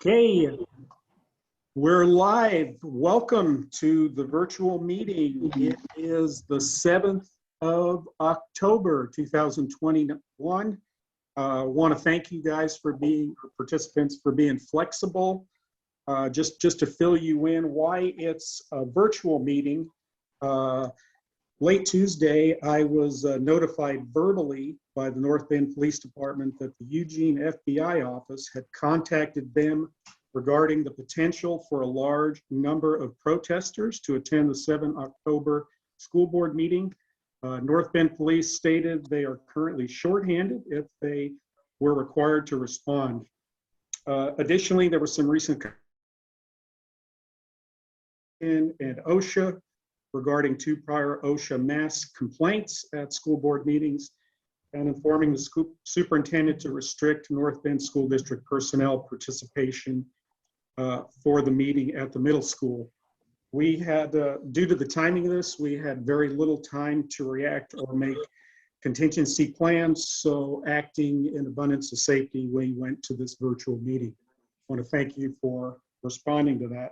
Okay, we're live. Welcome to the virtual meeting. It is the 7th of October, 2021. I want to thank you guys for being, participants for being flexible. Just to fill you in why it's a virtual meeting. Late Tuesday, I was notified verbally by the North Bend Police Department that the Eugene FBI office had contacted them regarding the potential for a large number of protesters to attend the 7 October school board meeting. North Bend Police stated they are currently shorthanded if they were required to respond. Additionally, there was some recent and OSHA regarding 2 prior OSHA mass complaints at school board meetings, and informing the superintendent to restrict North Bend School District personnel participation for the meeting at the middle school. We had, due to the timing of this, we had very little time to react or make contingency plans, so acting in abundance of safety, we went to this virtual meeting. I want to thank you for responding to that.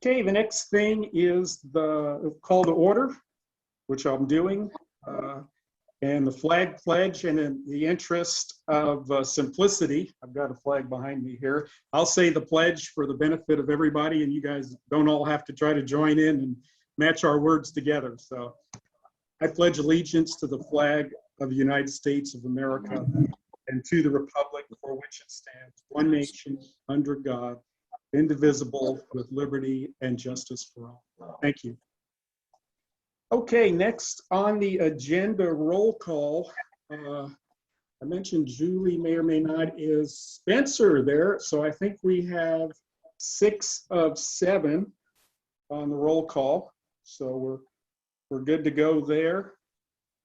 Okay, the next thing is the call to order, which I'm doing, and the flag pledge. And in the interest of simplicity, I've got a flag behind me here. I'll say the pledge for the benefit of everybody, and you guys don't all have to try to join in and match our words together. So I pledge allegiance to the flag of the United States of America and to the republic for which it stands, one nation, under God, indivisible, with liberty and justice for all. Thank you. Okay, next on the agenda, roll call. I mentioned Julie may or may not. Is Spencer there? So I think we have 6 of 7 on the roll call. So we're good to go there.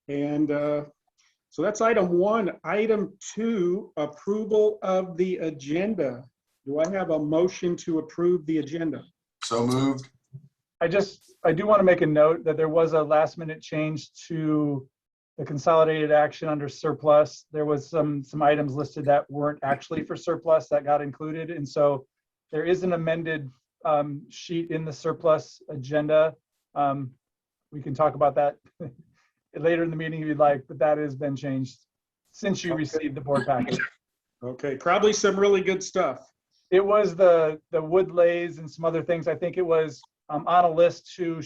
And so that's item 1. Item 2, approval of the agenda. Do I have a motion to approve the agenda? So moved. I do want to make a note that there was a last minute change to the consolidated action under surplus. There was some items listed that weren't actually for surplus that got included. And so there is an amended sheet in the surplus agenda. We can talk about that later in the meeting if you'd like, but that has been changed since you received the board package. Okay, probably some really good stuff. It was the wood lays and some other things. I think it was on a list to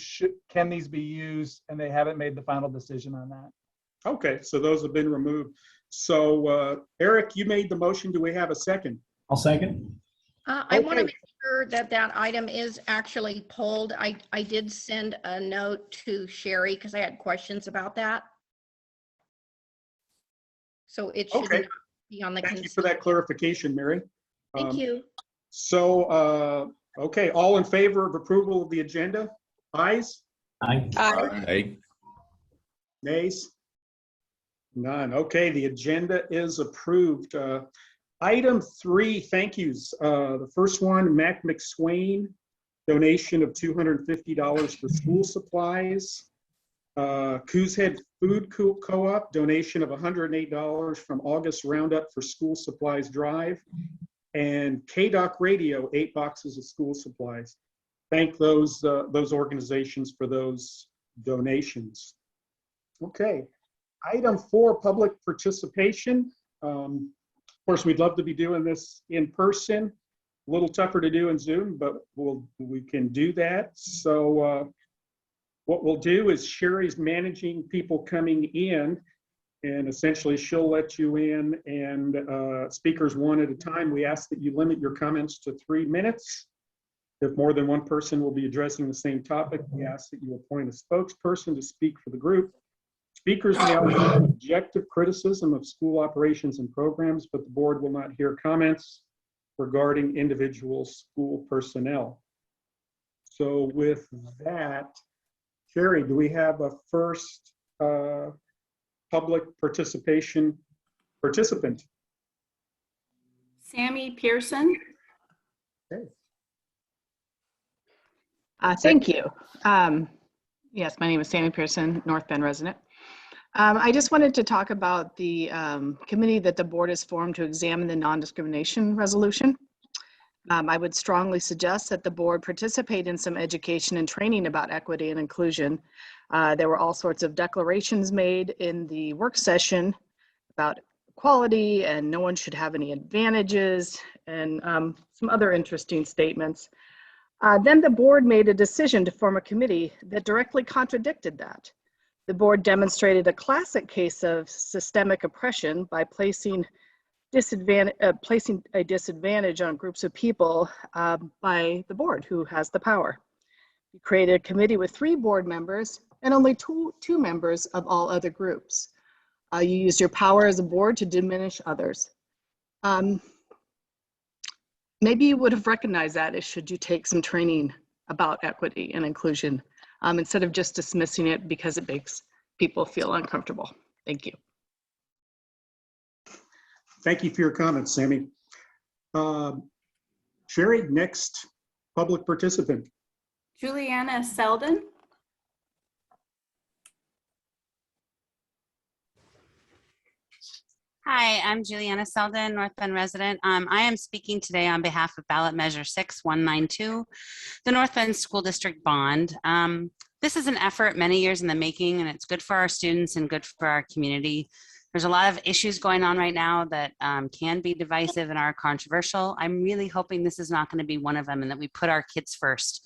can these be used, and they haven't made the final decision on that. Okay, so those have been removed. So Eric, you made the motion. Do we have a second? I'll second. I want to make sure that that item is actually pulled. I did send a note to Sherry because I had questions about that. So it should not be on the consent. Thank you for that clarification, Mary. Thank you. So, okay, all in favor of approval of the agenda? Ayes? Aye. Aye. Nays? None. Okay, the agenda is approved. Item 3, thank yous. The first one, Mac McSwain, donation of $250 for school supplies. Coos Head Food Co-op, donation of $108 from August Roundup for school supplies drive. And KDOC Radio, 8 boxes of school supplies. Thank those organizations for those donations. Okay, item 4, public participation. Of course, we'd love to be doing this in person. A little tougher to do in Zoom, but we can do that. So what we'll do is Sherry's managing people coming in, and essentially she'll let you in, and speakers 1 at a time. We ask that you limit your comments to 3 minutes. If more than one person will be addressing the same topic, we ask that you appoint a spokesperson to speak for the group. Speakers may also have objective criticism of school operations and programs, but the board will not hear comments regarding individual school personnel. So with that, Sherry, do we have a first public participation participant? Sammy Pearson. Okay. Thank you. Yes, my name is Sammy Pearson, North Bend resident. I just wanted to talk about the committee that the board has formed to examine the non-discrimination resolution. I would strongly suggest that the board participate in some education and training about equity and inclusion. There were all sorts of declarations made in the work session about equality and no one should have any advantages and some other interesting statements. Then the board made a decision to form a committee that directly contradicted that. The board demonstrated a classic case of systemic oppression by placing a disadvantage on groups of people by the board who has the power. You created a committee with 3 board members and only two members of all other groups. You used your power as a board to diminish others. Maybe you would have recognized that as should you take some training about equity and inclusion instead of just dismissing it because it makes people feel uncomfortable. Thank you. Thank you for your comments, Sammy. Sherry, next public participant. Juliana Selden. Hi, I'm Juliana Selden, North Bend resident. I am speaking today on behalf of ballot measure 6192, the North Bend School District bond. This is an effort many years in the making, and it's good for our students and good for our community. There's a lot of issues going on right now that can be divisive and are controversial. I'm really hoping this is not going to be one of them and that we put our kids first.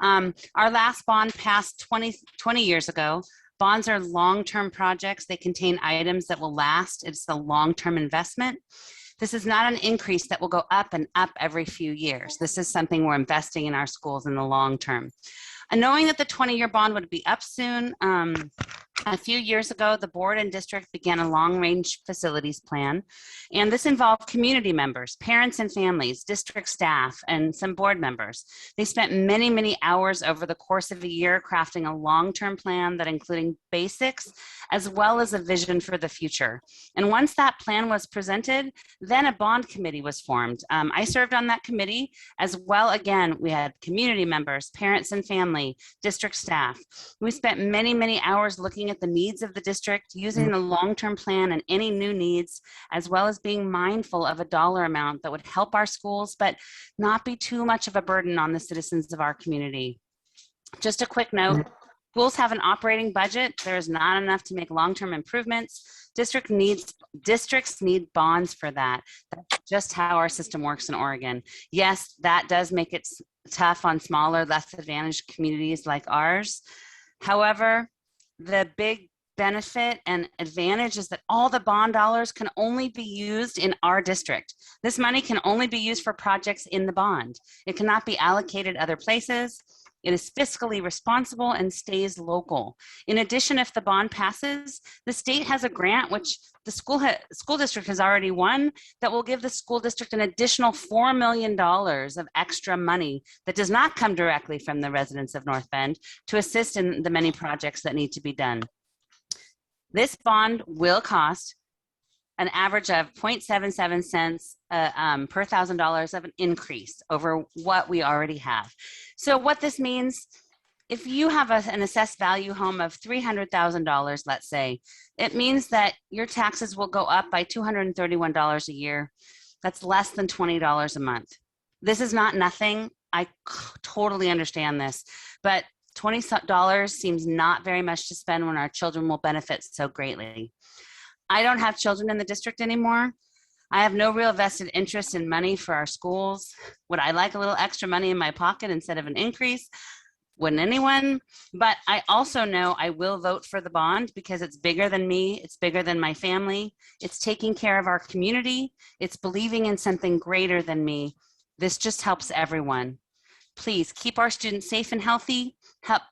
Our last bond passed 20 years ago. Bonds are long-term projects. They contain items that will last. It's a long-term investment. This is not an increase that will go up and up every few years. This is something we're investing in our schools in the long term. And knowing that the 20-year bond would be up soon, a few years ago, the board and district began a long-range facilities plan, and this involved community members, parents and families, district staff, and some board members. They spent many, many hours over the course of a year crafting a long-term plan that including basics as well as a vision for the future. And once that plan was presented, then a bond committee was formed. I served on that committee as well. Again, we had community members, parents and family, district staff. We spent many, many hours looking at the needs of the district, using the long-term plan and any new needs, as well as being mindful of a dollar amount that would help our schools, but not be too much of a burden on the citizens of our community. Just a quick note, schools have an operating budget. There is not enough to make long-term improvements. Districts need bonds for that. That's just how our system works in Oregon. Yes, that does make it tough on smaller, less advantaged communities like ours. However, the big benefit and advantage is that all the bond dollars can only be used in our district. This money can only be used for projects in the bond. It cannot be allocated other places. It is fiscally responsible and stays local. In addition, if the bond passes, the state has a grant which the school district has already won that will give the school district an additional $4 million of extra money that does not come directly from the residents of North Bend to assist in the many projects that need to be done. This bond will cost an average of 0.77 cents per $1,000 of an increase over what we already have. So what this means, if you have an assessed value home of $300,000, let's say, it means that your taxes will go up by $231 a year. That's less than $20 a month. This is not nothing. I totally understand this, but $20 seems not very much to spend when our children will benefit so greatly. I don't have children in the district anymore. I have no real vested interest in money for our schools. Would I like a little extra money in my pocket instead of an increase? Wouldn't anyone? But I also know I will vote for the bond because it's bigger than me. It's bigger than my family. It's taking care of our community. It's believing in something greater than me. This just helps everyone. Please keep our students safe and healthy,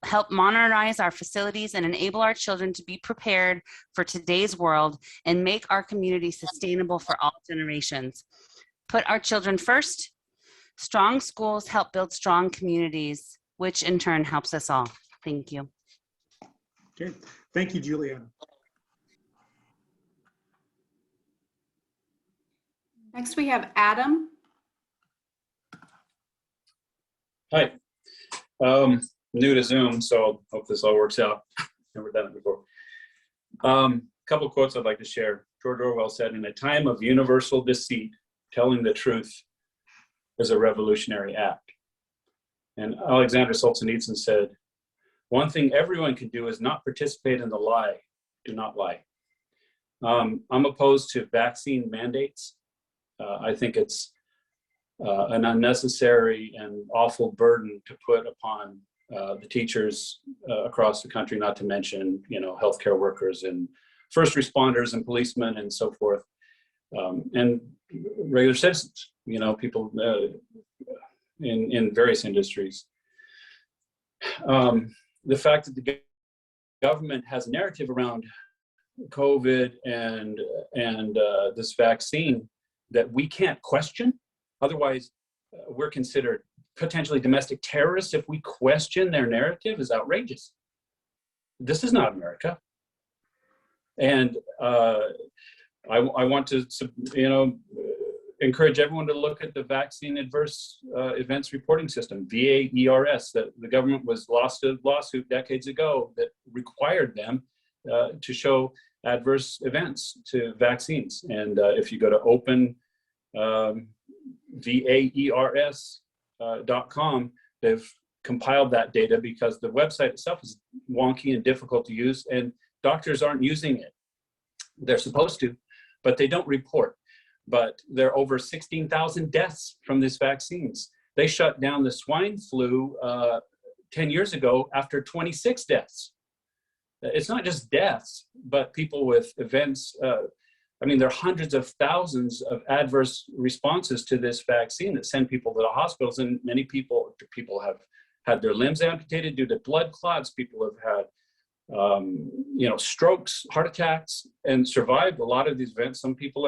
help modernize our facilities and enable our children to be prepared for today's world and make our community sustainable for all generations. Put our children first. Strong schools help build strong communities, which in turn helps us all. Thank you. Okay, thank you, Juliana. Next we have Adam. Hi, new to Zoom, so hope this all works out. Never done it before. Couple quotes I'd like to share. George Orwell said, "In a time of universal deceit, telling the truth is a revolutionary act. And Alexander Solzhenitsyn said, one thing everyone can do is not participate in the lie. Do not lie. I'm opposed to vaccine mandates. I think it's an unnecessary and awful burden to put upon the teachers across the country, not to mention, healthcare workers and first responders and policemen and so forth, and regular citizens, people in various industries. The fact that the government has a narrative around COVID and this vaccine that we can't question, otherwise we're considered potentially domestic terrorists if we question their narrative, is outrageous. This is not America. And I want to, encourage everyone to look at the vaccine adverse events reporting system, VAERS, that the government was lost a lawsuit decades ago that required them to show adverse events to vaccines. And if you go to open VAERS.com, they've compiled that data because the website itself is wonky and difficult to use, and doctors aren't using it. They're supposed to, but they don't report. But there are over 16,000 deaths from these vaccines. They shut down the swine flu 10 years ago after 26 deaths. It's not just deaths, but people with events. There are hundreds of thousands of adverse responses to this vaccine that send people to the hospitals, and many people have had their limbs amputated due to blood clots. People have had strokes, heart attacks, and survived a lot of these events. Some people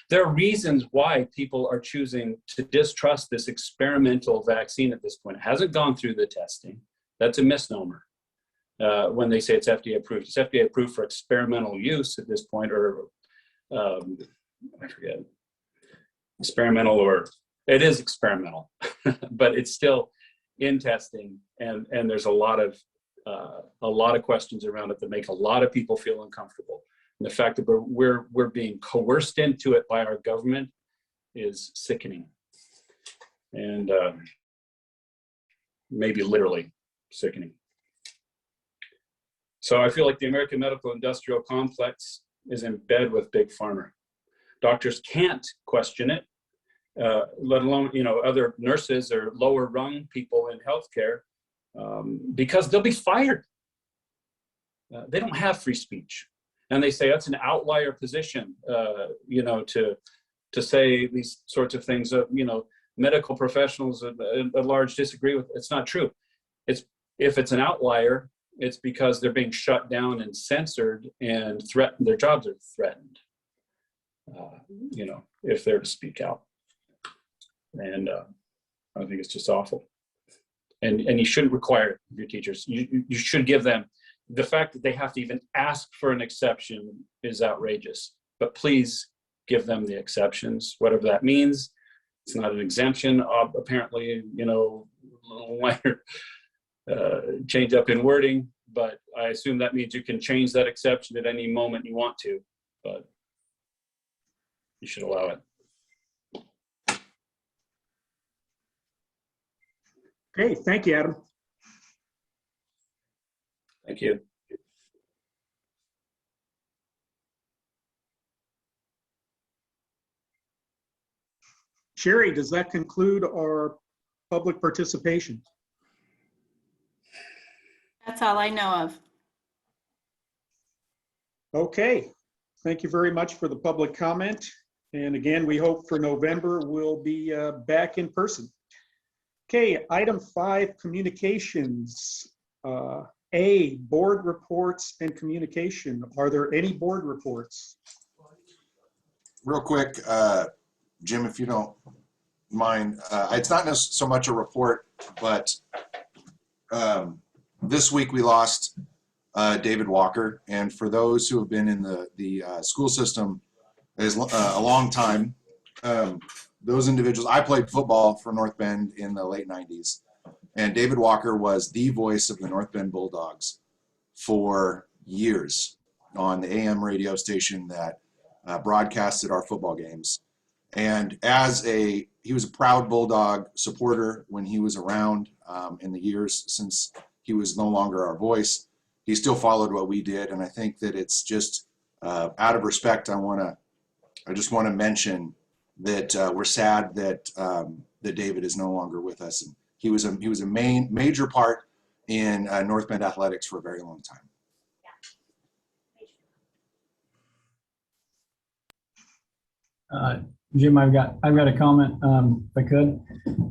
there are reasons why people are choosing to distrust this experimental vaccine at this point. It hasn't gone through the testing. That's a misnomer. When they say it's FDA approved, it's FDA approved for experimental use at this point, or I forget, experimental, or it is experimental, but it's still in testing, and there's a lot of questions around it that make a lot of people feel uncomfortable. And the fact that we're being coerced into it by our government is sickening, and maybe literally sickening. So I feel like the American medical industrial complex is in bed with Big Pharma. Doctors can't question it, let alone other nurses or lower rung people in healthcare, because they'll be fired. They don't have free speech. And they say that's an outlier position, to say these sorts of things. Medical professionals at large disagree with. It's not true. If it's an outlier, it's because they're being shut down and censored and threatened. Their jobs are threatened, if they're to speak out. And I think it's just awful. And you shouldn't require it of your teachers. You should give them. The fact that they have to even ask for an exception is outrageous, but please give them the exceptions, whatever that means. It's not an exemption, apparently, a little minor change up in wording, but I assume that means you can change that exception at any moment you want to, but you should allow it. Okay, thank you, Adam. Thank you. Sherry, does that conclude our public participation? That's all I know of. Okay, thank you very much for the public comment. And again, we hope for November we'll be back in person. Okay, item 5, communications. A, board reports and communication. Are there any board reports? Real quick, Jim, if you don't mind, it's not so much a report, but this week we lost David Walker, and for those who have been in the school system as a long time, those individuals. I played football for North Bend in the late 90s, and David Walker was the voice of the North Bend Bulldogs for years on the AM radio station that broadcasted our football games. And he was a proud Bulldog supporter when he was around in the years since he was no longer our voice. He still followed what we did, and I think that it's just out of respect. I just want to mention that we're sad that that David is no longer with us. And he was a major part in North Bend athletics for a very long time. Jim, I've got a comment, if I could.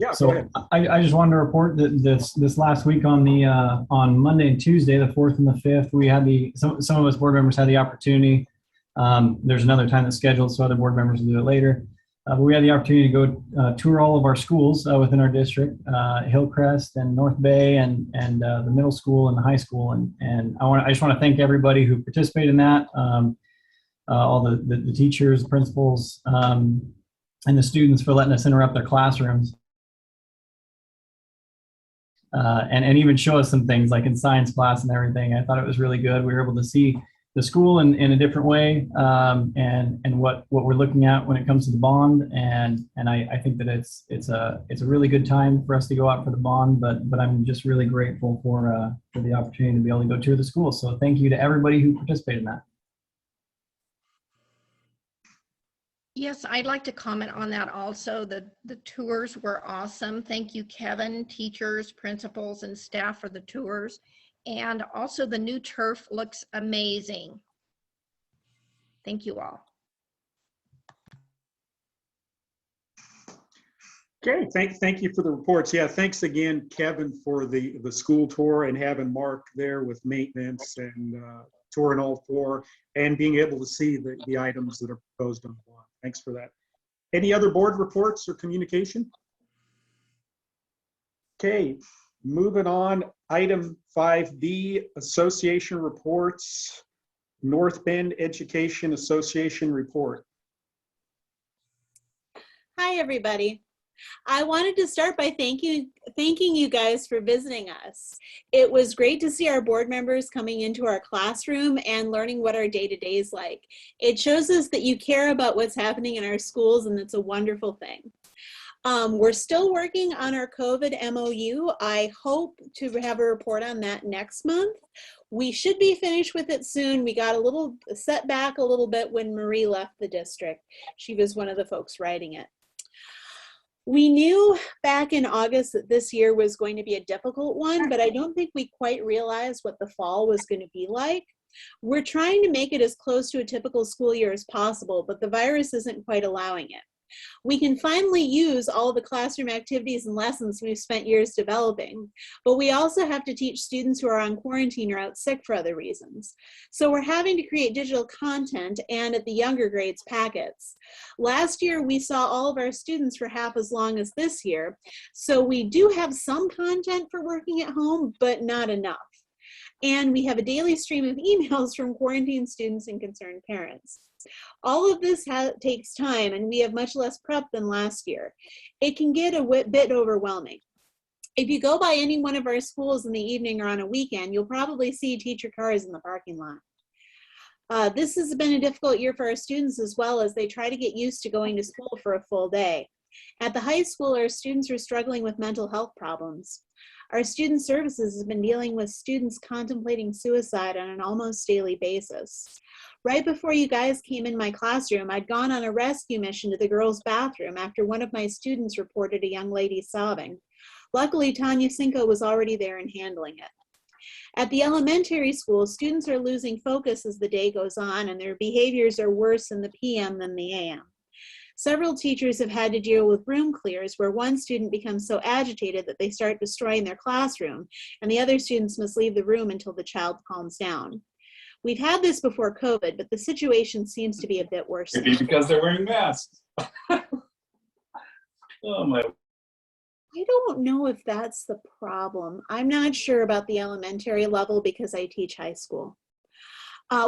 Yeah, go So ahead. I just wanted to report that this last week on Monday and Tuesday, the 4th and the 5th, we had some of us board members had the opportunity. There's another time that's scheduled, so other board members will do it later. But we had the opportunity to go tour all of our schools within our district, Hillcrest and North Bay and the middle school and the high school. And I just want to thank everybody who participated in that. All the teachers, principals, and the students for letting us interrupt their classrooms. And even show us some things like in science class and everything. I thought it was really good. We were able to see the school in a different way, and what we're looking at when it comes to the bond. And I think that it's a really good time for us to go out for the bond, but I'm just really grateful for the opportunity to be able to go tour the school. So thank you to everybody who participated in that. Yes, I'd like to comment on that also. The tours were awesome. Thank you, Kevin, teachers, principals, and staff for the tours. And also the new turf looks amazing. Thank you all. Okay, thank you for the reports. Yeah, thanks again, Kevin, for the school tour and having Mark there with maintenance and touring all 4 and being able to see the items that are proposed on the lawn. Thanks for that. Any other board reports or communication? Okay, moving on. Item 5B, association reports. North Bend Education Association report. Hi, everybody. I wanted to start by thanking you guys for visiting us. It was great to see our board members coming into our classroom and learning what our day-to-day is like. It shows us that you care about what's happening in our schools, and it's a wonderful thing. We're still working on our COVID MOU. I hope to have a report on that next month. We should be finished with it soon. We got a little set back a little bit when Marie left the district. She was one of the folks writing it. We knew back in August that this year was going to be a difficult one, but I don't think we quite realized what the fall was going to be like. We're trying to make it as close to a typical school year as possible, but the virus isn't quite allowing it. We can finally use all the classroom activities and lessons we've spent years developing, but we also have to teach students who are on quarantine or out sick for other reasons. So we're having to create digital content and at the younger grades packets. Last year, we saw all of our students for half as long as this year. So we do have some content for working at home, but not enough. And we have a daily stream of emails from quarantine students and concerned parents. All of this takes time, and we have much less prep than last year. It can get a bit overwhelming. If you go by any one of our schools in the evening or on a weekend, you'll probably see teacher cars in the parking lot. This has been a difficult year for our students as well, as they try to get used to going to school for a full day. At the high school, our students are struggling with mental health problems. Our student services has been dealing with students contemplating suicide on an almost daily basis. Right before you guys came in my classroom, I'd gone on a rescue mission to the girls' bathroom after one of my students reported a young lady sobbing. Luckily, Tanya Cinco was already there and handling it. At the elementary school, students are losing focus as the day goes on, and their behaviors are worse in the PM than the AM. Several teachers have had to deal with room clears where one student becomes so agitated that they start destroying their classroom, and the other students must leave the room until the child calms down. We've had this before COVID, but the situation seems to be a bit worse. Maybe because they're wearing masks. Oh my. I don't know if that's the problem. I'm not sure about the elementary level because I teach high school.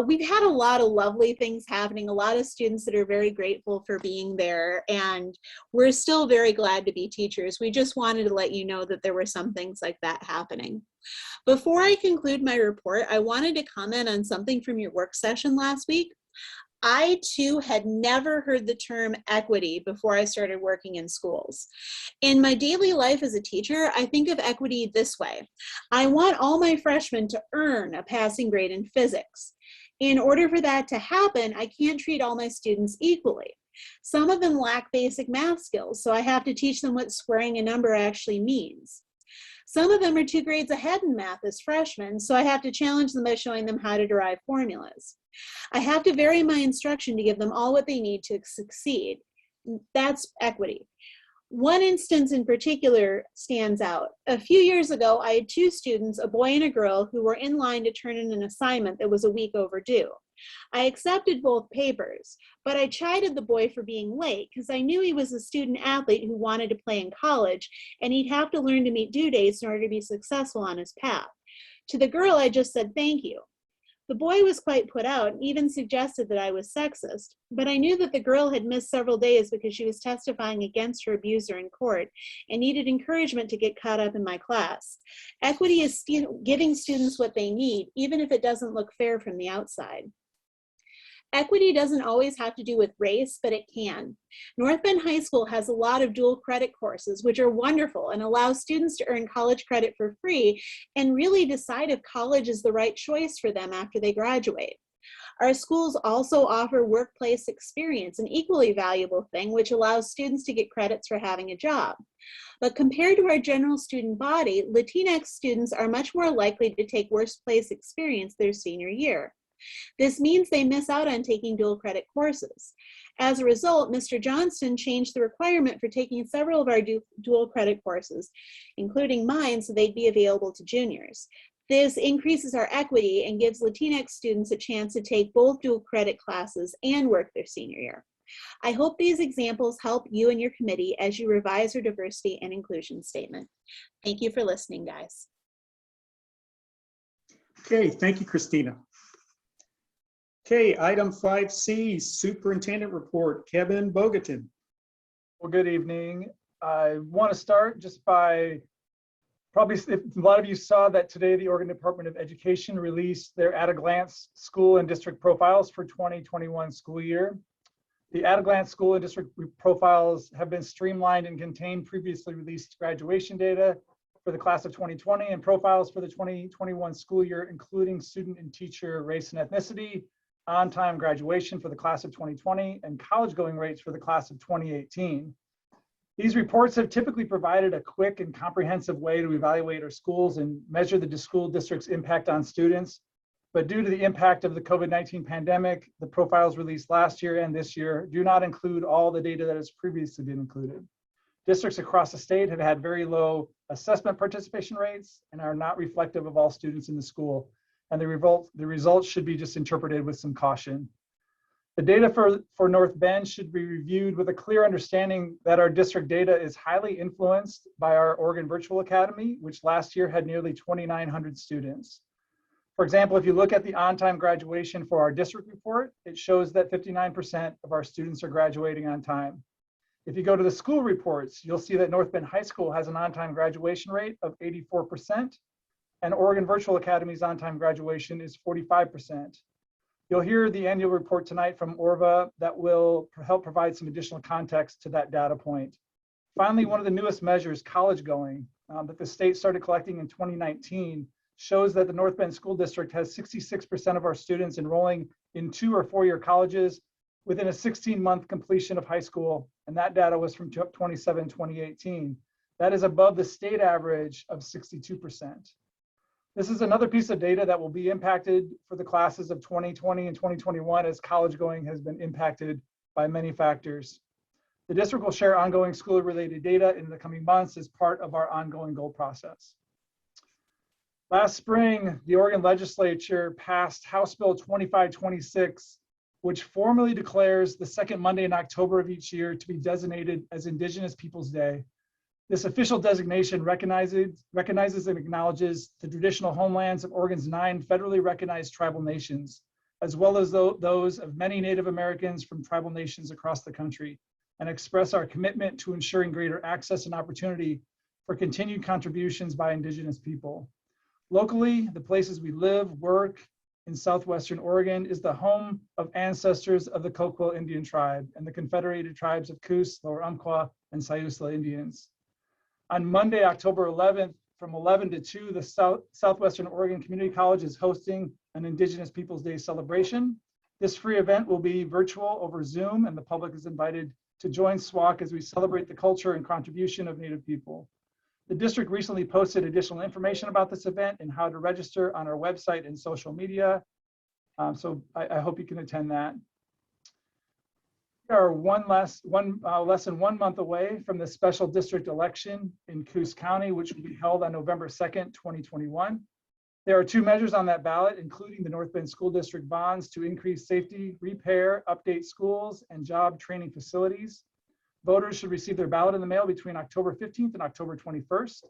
We've had a lot of lovely things happening, a lot of students that are very grateful for being there, and we're still very glad to be teachers. We just wanted to let you know that there were some things like that happening. Before I conclude my report, I wanted to comment on something from your work session last week. I too had never heard the term equity before I started working in schools. In my daily life as a teacher, I think of equity this way. I want all my freshmen to earn a passing grade in physics. In order for that to happen, I can't treat all my students equally. Some of them lack basic math skills, so I have to teach them what squaring a number actually means. Some of them are 2 grades ahead in math as freshmen, so I have to challenge them by showing them how to derive formulas. I have to vary my instruction to give them all what they need to succeed. That's equity. One instance in particular stands out. A few years ago, I had 2 students, a boy and a girl, who were in line to turn in an assignment that was a week overdue. I accepted both papers, but I chided the boy for being late because I knew he was a student athlete who wanted to play in college, and he'd have to learn to meet due dates in order to be successful on his path. To the girl, I just said thank you. The boy was quite put out and even suggested that I was sexist, but I knew that the girl had missed several days because she was testifying against her abuser in court and needed encouragement to get caught up in my class. Equity is giving students what they need, even if it doesn't look fair from the outside. Equity doesn't always have to do with race, but it can. North Bend High School has a lot of dual credit courses, which are wonderful and allow students to earn college credit for free and really decide if college is the right choice for them after they graduate. Our schools also offer workplace experience, an equally valuable thing, which allows students to get credits for having a job. But compared to our general student body, Latinx students are much more likely to take workplace experience their senior year. This means they miss out on taking dual credit courses. As a result, Mr. Johnston changed the requirement for taking several of our dual credit courses, including mine, so they'd be available to juniors. This increases our equity and gives Latinx students a chance to take both dual credit classes and work their senior year. I hope these examples help you and your committee as you revise your diversity and inclusion statement. Thank you for listening, guys. Okay, thank you, Christina. Okay, item 5C, Superintendent Report, Kevin Bogatin. Well, good evening. I want to start just by probably, if a lot of you saw that today, the Oregon Department of Education released their at-a-glance school and district profiles for 2021 school year. The at-a-glance school and district profiles have been streamlined and contain previously released graduation data for the class of 2020 and profiles for the 2021 school year, including student and teacher race and ethnicity, on-time graduation for the class of 2020, and college-going rates for the class of 2018. These reports have typically provided a quick and comprehensive way to evaluate our schools and measure the school district's impact on students. But due to the impact of the COVID-19 pandemic, the profiles released last year and this year do not include all the data that has previously been included. Districts across the state have had very low assessment participation rates and are not reflective of all students in the school. And the results should be just interpreted with some caution. The data for North Bend should be reviewed with a clear understanding that our district data is highly influenced by our Oregon Virtual Academy, which last year had nearly 2,900 students. For example, if you look at the on-time graduation for our district report, it shows that 59% of our students are graduating on time. If you go to the school reports, you'll see that North Bend High School has an on-time graduation rate of 84%. And Oregon Virtual Academy's on-time graduation is 45%. You'll hear the annual report tonight from Orva that will help provide some additional context to that data point. Finally, one of the newest measures, college going, that the state started collecting in 2019, shows that the North Bend School District has 66% of our students enrolling in 2 or 4 year colleges within a 16-month completion of high school, and that data was from 2018. That is above the state average of 62%. This is another piece of data that will be impacted for the classes of 2020 and 2021 as college going has been impacted by many factors. The district will share ongoing school-related data in the coming months as part of our ongoing goal process. Last spring, the Oregon legislature passed House Bill 2526, which formally declares the second Monday in October of each year to be designated as Indigenous Peoples Day. This official designation recognizes and acknowledges the traditional homelands of Oregon's 9 federally recognized tribal nations, as well as those of many Native Americans from tribal nations across the country, and express our commitment to ensuring greater access and opportunity for continued contributions by Indigenous people. Locally, the places we live, work, in southwestern Oregon is the home of ancestors of the Coquille Indian tribe and the Confederated Tribes of Coos, Lower Umpqua, and Siuslaw Indians. On Monday, October 11th, from 11 to 2, the Southwestern Oregon Community College is hosting an Indigenous Peoples Day celebration. This free event will be virtual over Zoom, and the public is invited to join SWOC as we celebrate the culture and contribution of Native people. The district recently posted additional information about this event and how to register on our website and social media. So I hope you can attend that. We are less than 1 month away from the special district election in Coos County, which will be held on November 2nd, 2021. There are 2 measures on that ballot, including the North Bend School District bonds to increase safety, repair, update schools, and job training facilities. Voters should receive their ballot in the mail between October 15th and October 21st.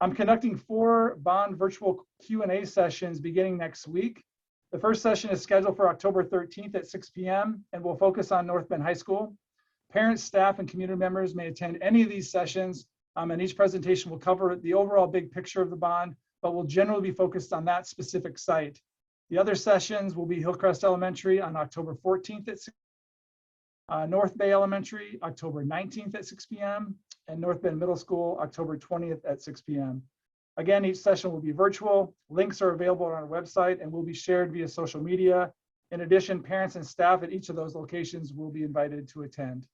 I'm conducting 4 bond virtual Q&A sessions beginning next week. The first session is scheduled for October 13th at 6 p.m. and will focus on North Bend High School. Parents, staff, and community members may attend any of these sessions, and each presentation will cover the overall big picture of the bond, but will generally be focused on that specific site. The other sessions will be Hillcrest Elementary on October 14th at 6 North Bay Elementary, October 19th at 6 p.m., and North Bend Middle School, October 20th at 6 p.m. Again, each session will be virtual. Links are available on our website and will be shared via social media. In addition, parents and staff at each of those locations will be invited to attend.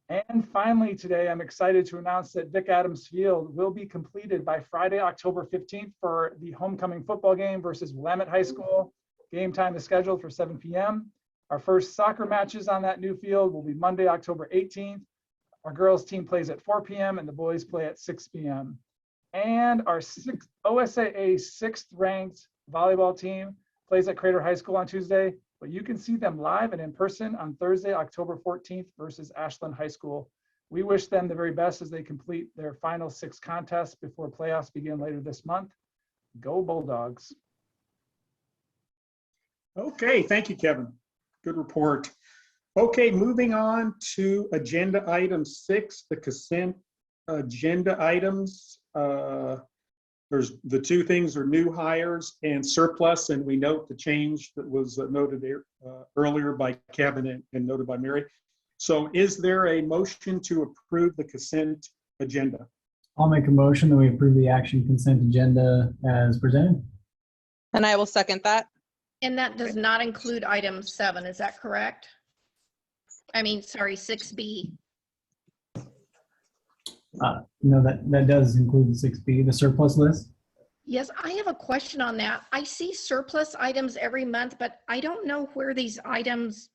And finally, today, I'm excited to announce that Vic Adams Field will be completed by Friday, October 15th for the homecoming football game versus Willamette High School. Game time is scheduled for 7 p.m. Our first soccer matches on that new field will be Monday, October 18th. Our girls team plays at 4 p.m. and the boys play at 6 p.m. And our OSAA 6th ranked volleyball team plays at Crater High School on Tuesday, but you can see them live and in person on Thursday, October 14th versus Ashland High School. We wish them the very best as they complete their final 6 contests before playoffs begin later this month. Go Bulldogs. Okay, thank you, Kevin. Good report. Okay, moving on to agenda item 6, the consent agenda items. There's the 2 things are new hires and surplus, and we note the change that was noted earlier by Kevin and noted by Mary. So is there a motion to approve the consent agenda? I'll make a motion that we approve the action consent agenda as presented. And I will second that. And that does not include item 7, is that correct? I mean, sorry, 6B. No, that does include the 6B, the surplus list. Yes, I have a question on that. I see surplus items every month, but I don't know where these items,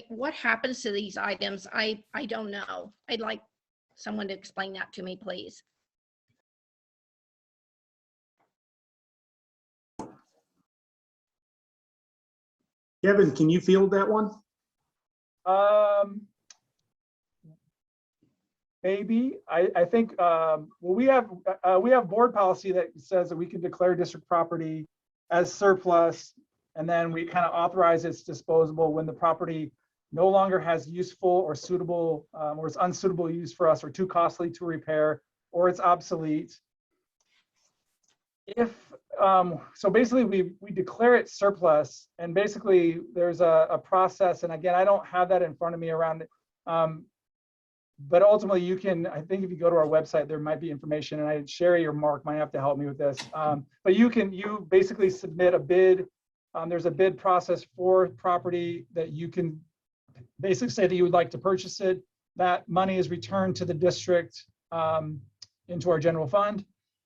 what happens to these items? I don't know. I'd like someone to explain that to me, please. Kevin, can you field that one? Maybe. I think well, we have board policy that says that we can declare district property as surplus, and then we kind of authorize its disposable when the property no longer has useful or suitable or it's unsuitable use for us, or too costly to repair, or it's obsolete. If so basically we declare it surplus, and basically there's a process, and again, I don't have that in front of me around it. But ultimately you can, I think if you go to our website, there might be information, and Sherry or Mark might have to help me with this. But you basically submit a bid. There's a bid process for property that you can basically say that you would like to purchase it. That money is returned to the district into our general fund.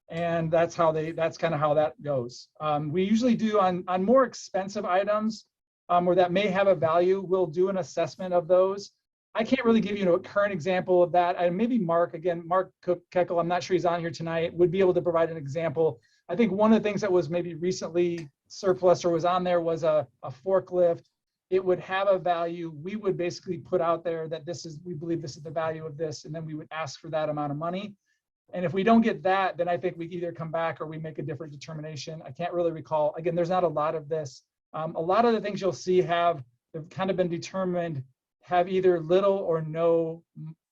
And that's kind of how that goes. We usually do on more expensive items where that may have a value, we'll do an assessment of those. I can't really give you a current example of that. And maybe Mark Keckel, I'm not sure he's on here tonight, would be able to provide an example. I think one of the things that was maybe recently surplus or was on there was a forklift. It would have a value. We would basically put out there that we believe this is the value of this, and then we would ask for that amount of money. And if we don't get that, then I think we either come back or we make a different determination. I can't really recall. Again, there's not a lot of this. A lot of the things you'll see have kind of been determined, have either little or no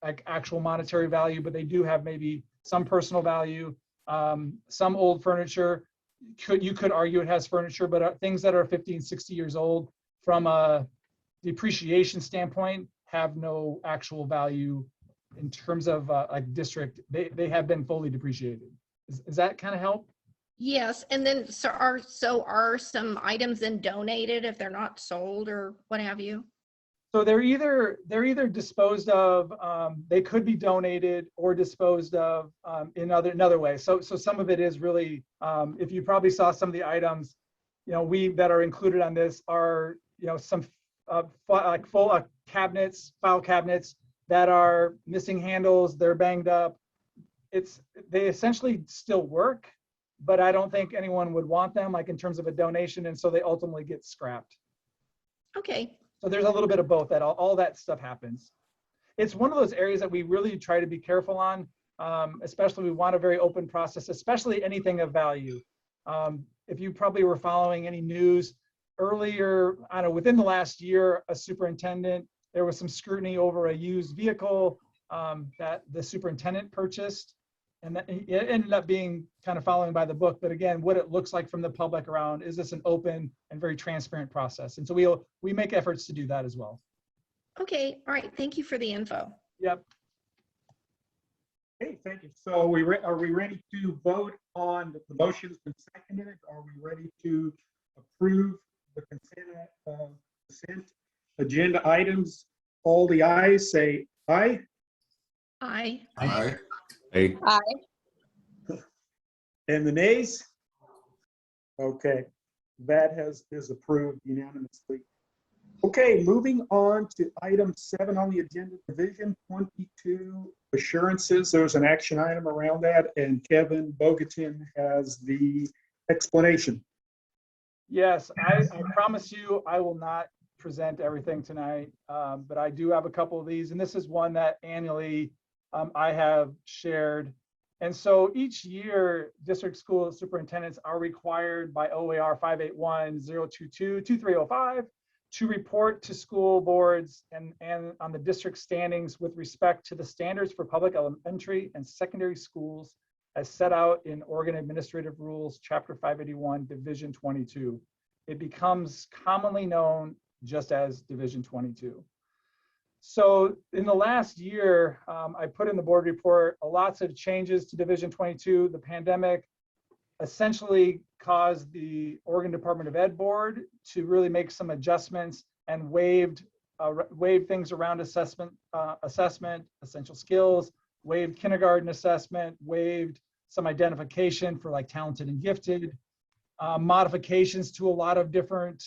like actual monetary value, but they do have maybe some personal value, some old furniture. you could argue it has furniture, but things that are 50 and 60 years old from a depreciation standpoint have no actual value in terms of like district. They have been fully depreciated. Does that kind of help? Yes, and then so are some items then donated if they're not sold or what have you? So they're either disposed of, they could be donated or disposed of in other ways. So some of it is really, if you probably saw some of the items, that are included on this are, some like full cabinets, file cabinets that are missing handles, they're banged up. They essentially still work, but I don't think anyone would want them like in terms of a donation, and so they ultimately get scrapped. Okay. So there's a little bit of both, that all that stuff happens. It's one of those areas that we really try to be careful on, especially we want a very open process, especially anything of value. If you probably were following any news earlier, I don't know, within the last year, a superintendent, there was some scrutiny over a used vehicle that the superintendent purchased. And that it ended up being kind of following by the book, but again, what it looks like from the public around, is this an open and very transparent process? And so we make efforts to do that as well. Okay, all right, thank you for the info. Yep. Okay, thank you. So are we ready to vote on the motion's been seconded? Are we ready to approve the consent agenda items? All the ayes say aye. Aye. Aye. Aye. And the nays? Okay, that is approved unanimously. Okay, moving on to item 7 on the agenda, Division 22 assurances. There's an action item around that, and Kevin Bogatin has the explanation. Yes, I promise you I will not present everything tonight, but I do have a couple of these, and this is one that annually I have shared. And so each year, district school superintendents are required by OER 581-022-2305 to report to school boards and on the district standings with respect to the standards for public elementary and secondary schools as set out in Oregon Administrative Rules, Chapter 581, Division 22. It becomes commonly known just as Division 22. So in the last year, I put in the board report lots of changes to Division 22. The pandemic essentially caused the Oregon Department of Ed board to really make some adjustments and waived things around assessment, essential skills, waived kindergarten assessment, waived some identification for like talented and gifted, modifications to a lot of different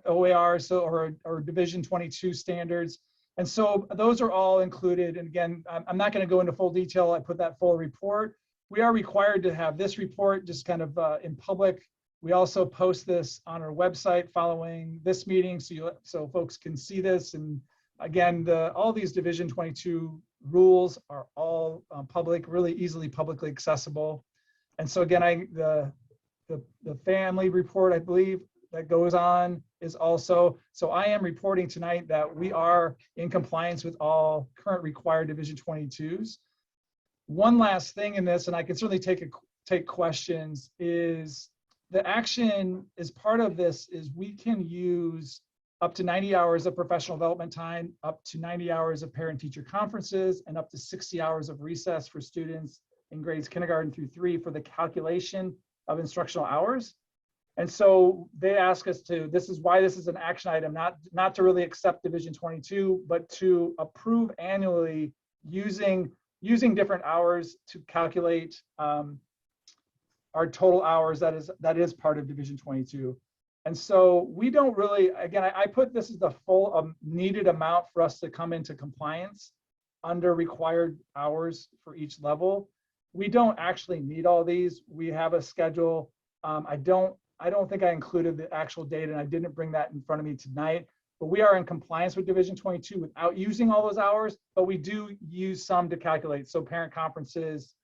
OERs or Division 22 standards. And so those are all included. And again, I'm not going to go into full detail. I put that full report. We are required to have this report just kind of in public. We also post this on our website following this meeting so folks can see this. And again, all these Division 22 rules are all public, really easily publicly accessible. And so again, the family report, I believe, that goes on is also, so I am reporting tonight that we are in compliance with all current required Division 22s. One last thing in this, and I can certainly take questions, is the action as part of this is we can use up to 90 hours of professional development time, up to 90 hours of parent-teacher conferences, and up to 60 hours of recess for students in grades kindergarten through 3 for the calculation of instructional hours. And so they ask us to, this is why this is an action item, not to really accept Division 22, but to approve annually using different hours to calculate our total hours that is part of Division 22. And so we don't really, again, I put this as the full needed amount for us to come into compliance under required hours for each level. We don't actually need all these. We have a schedule. I don't think I included the actual data, and I didn't bring that in front of me tonight, but we are in compliance with Division 22 without using all those hours, but we do use some to calculate. So parent conferences,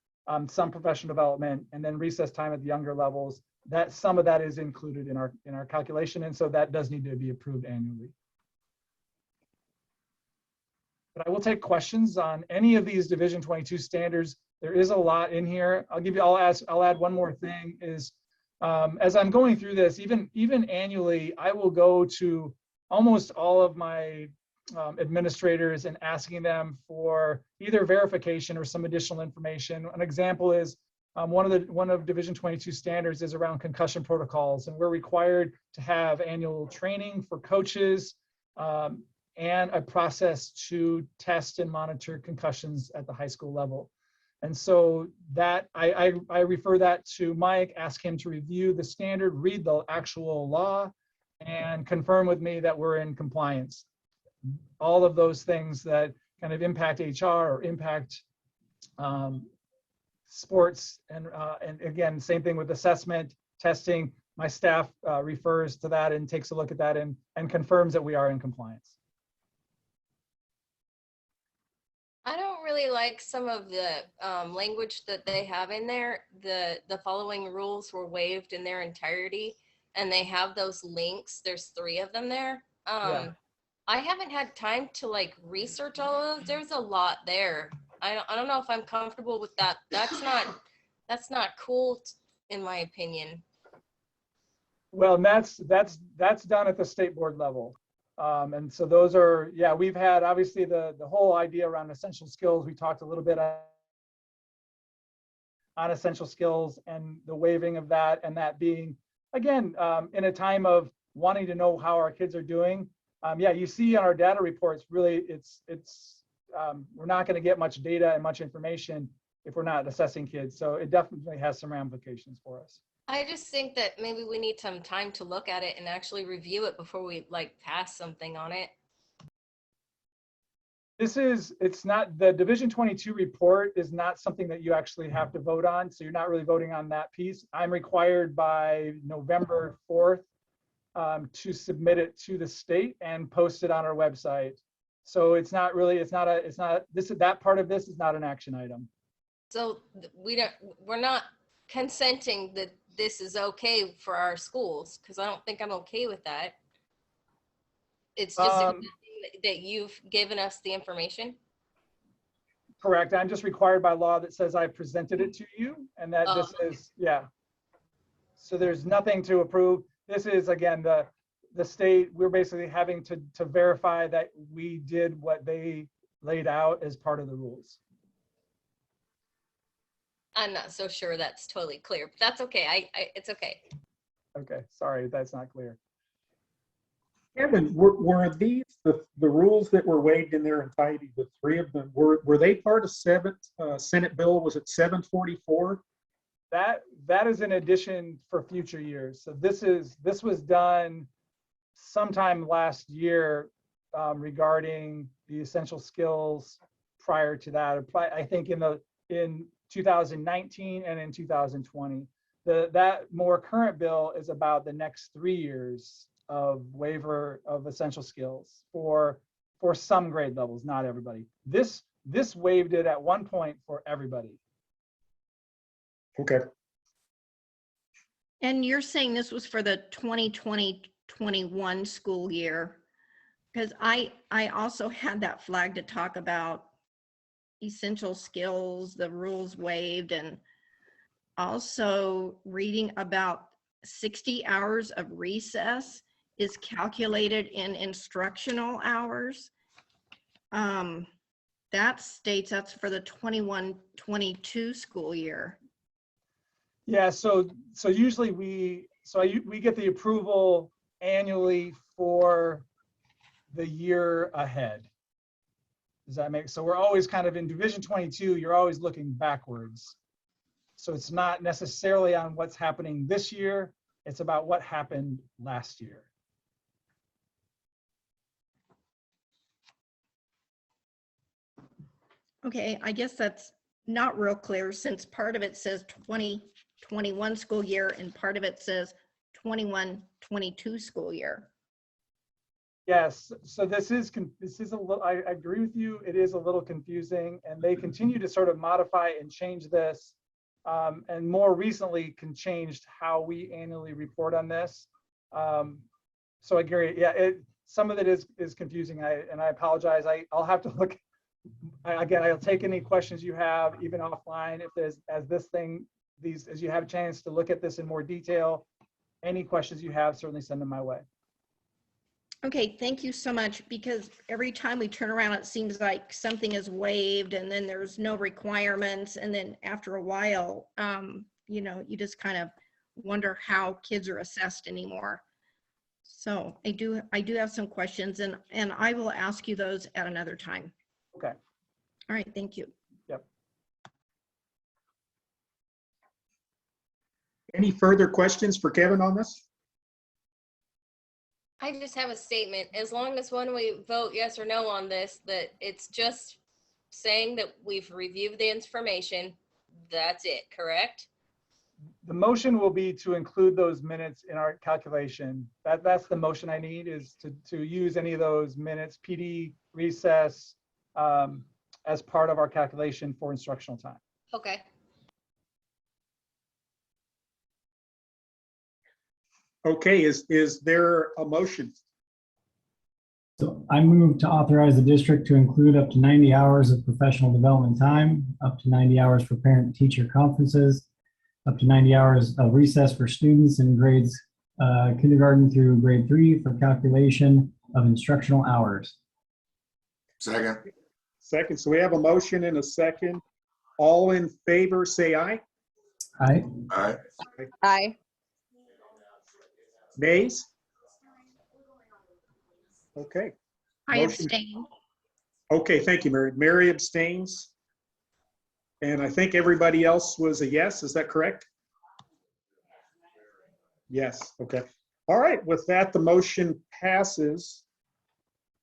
some professional development, and then recess time at the younger levels, that some of that is included in our calculation. And so that does need to be approved annually. But I will take questions on any of these Division 22 standards There is a lot in here. I'll add one more thing is, as I'm going through this, even annually, I will go to almost all of my administrators and asking them for either verification or some additional information. An example is one of Division 22 standards is around concussion protocols, and we're required to have annual training for coaches and a process to test and monitor concussions at the high school level. And so that I refer that to Mike, ask him to review the standard, read the actual law, and confirm with me that we're in compliance. All of those things that kind of impact HR or impact sports, and again, same thing with assessment, testing. My staff refers to that and takes a look at that and confirms that we are in compliance. I don't really like some of the language that they have in there. The following rules were waived in their entirety, and they have those links. There's 3 of them there. Yeah. I haven't had time to like research all of those. There's a lot there. I don't know if I'm comfortable with that. That's not cool in my opinion. Well, and that's done at the state board level. And so those are, yeah, we've had obviously the whole idea around essential skills. We talked a little bit on essential skills and the waiving of that, and that being, again, in a time of wanting to know how our kids are doing. Yeah, you see on our data reports, really, we're not going to get much data and much information if we're not assessing kids. So it definitely has some ramifications for us. I just think that maybe we need some time to look at it and actually review it before we like pass something on it. It's not, the Division 22 report is not something that you actually have to vote on. So you're not really voting on that piece. I'm required by November 4th to submit it to the state and post it on our website. So it's not really, that part of this is not an action item. So we're not consenting that this is okay for our schools, because I don't think I'm okay with that. It's just that you've given us the information. Correct. I'm just required by law that says I presented it to you, and that this is, yeah. So there's nothing to approve. This is, again, the state, we're basically having to verify that we did what they laid out as part of the rules. I'm not so sure that's totally clear, but that's okay. It's okay. Okay, sorry, that's not clear. Kevin, were these the rules that were waived in their entirety, the 3 of them, were they part of Senate Bill, was it 744? That is in addition for future years. So this was done sometime last year regarding the essential skills. Prior to that, I think in 2019 and in 2020. That more current bill is about the next 3 years of waiver of essential skills for some grade levels, not everybody. This waived it at one point for everybody. Okay. And you're saying this was for the 2020-21 school year? Because I also had that flag to talk about essential skills, the rules waived, and also reading about 60 hours of recess is calculated in instructional hours. That states that's for the 21-22 school year. Yeah, so usually we get the approval annually for the year ahead. Does that make, so we're always kind of in Division 22, you're always looking backwards. So it's not necessarily on what's happening this year, it's about what happened last year. Okay, I guess that's not real clear since part of it says 2021 school year and part of it says 21-22 school year. Yes, so this is a little, I agree with you, it is a little confusing, and they continue to sort of modify and change this, and more recently can change how we annually report on this. So I agree, yeah, some of it is confusing, and I apologize. I'll have to look Again, I'll take any questions you have, even offline, if there's, as you have a chance to look at this in more detail, any questions you have, certainly send them my way. Okay, thank you so much, because every time we turn around, it seems like something is waived and then there's no requirements. And then after a while, you just kind of wonder how kids are assessed anymore. So I do have some questions, and I will ask you those at another time. Okay. All right, thank you. Yep. Any further questions for Kevin on this? I just have a statement. As long as when we vote yes or no on this, that it's just saying that we've reviewed the information, that's it, correct? The motion will be to include those minutes in our calculation. That's the motion I need, is to use any of those minutes, PD, recess, as part of our calculation for instructional time. Okay. Okay, is there a motion? So I move to authorize the district to include up to 90 hours of professional development time, up to 90 hours for parent-teacher conferences, up to 90 hours of recess for students in grades kindergarten through grade 3 for calculation of instructional hours. Second. Second, so we have a motion and a second. All in favor, say aye. Aye. All right. Aye. Nays? Okay. I Motion- abstain. Okay, thank you, Mary. Mary abstains. And I think everybody else was a yes, is that correct? Yes, okay. All right, with that, the motion passes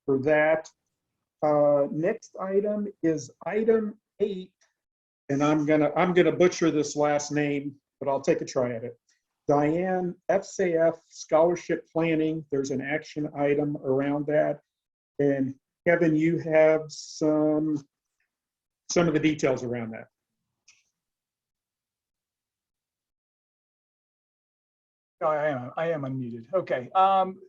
for that. Next item is item 8, and I'm gonna butcher this last name, but I'll take a try at it. Diane, FCF scholarship planning, there's an action item around that. And Kevin, you have some of the details around that. Oh, I am unmuted. Okay.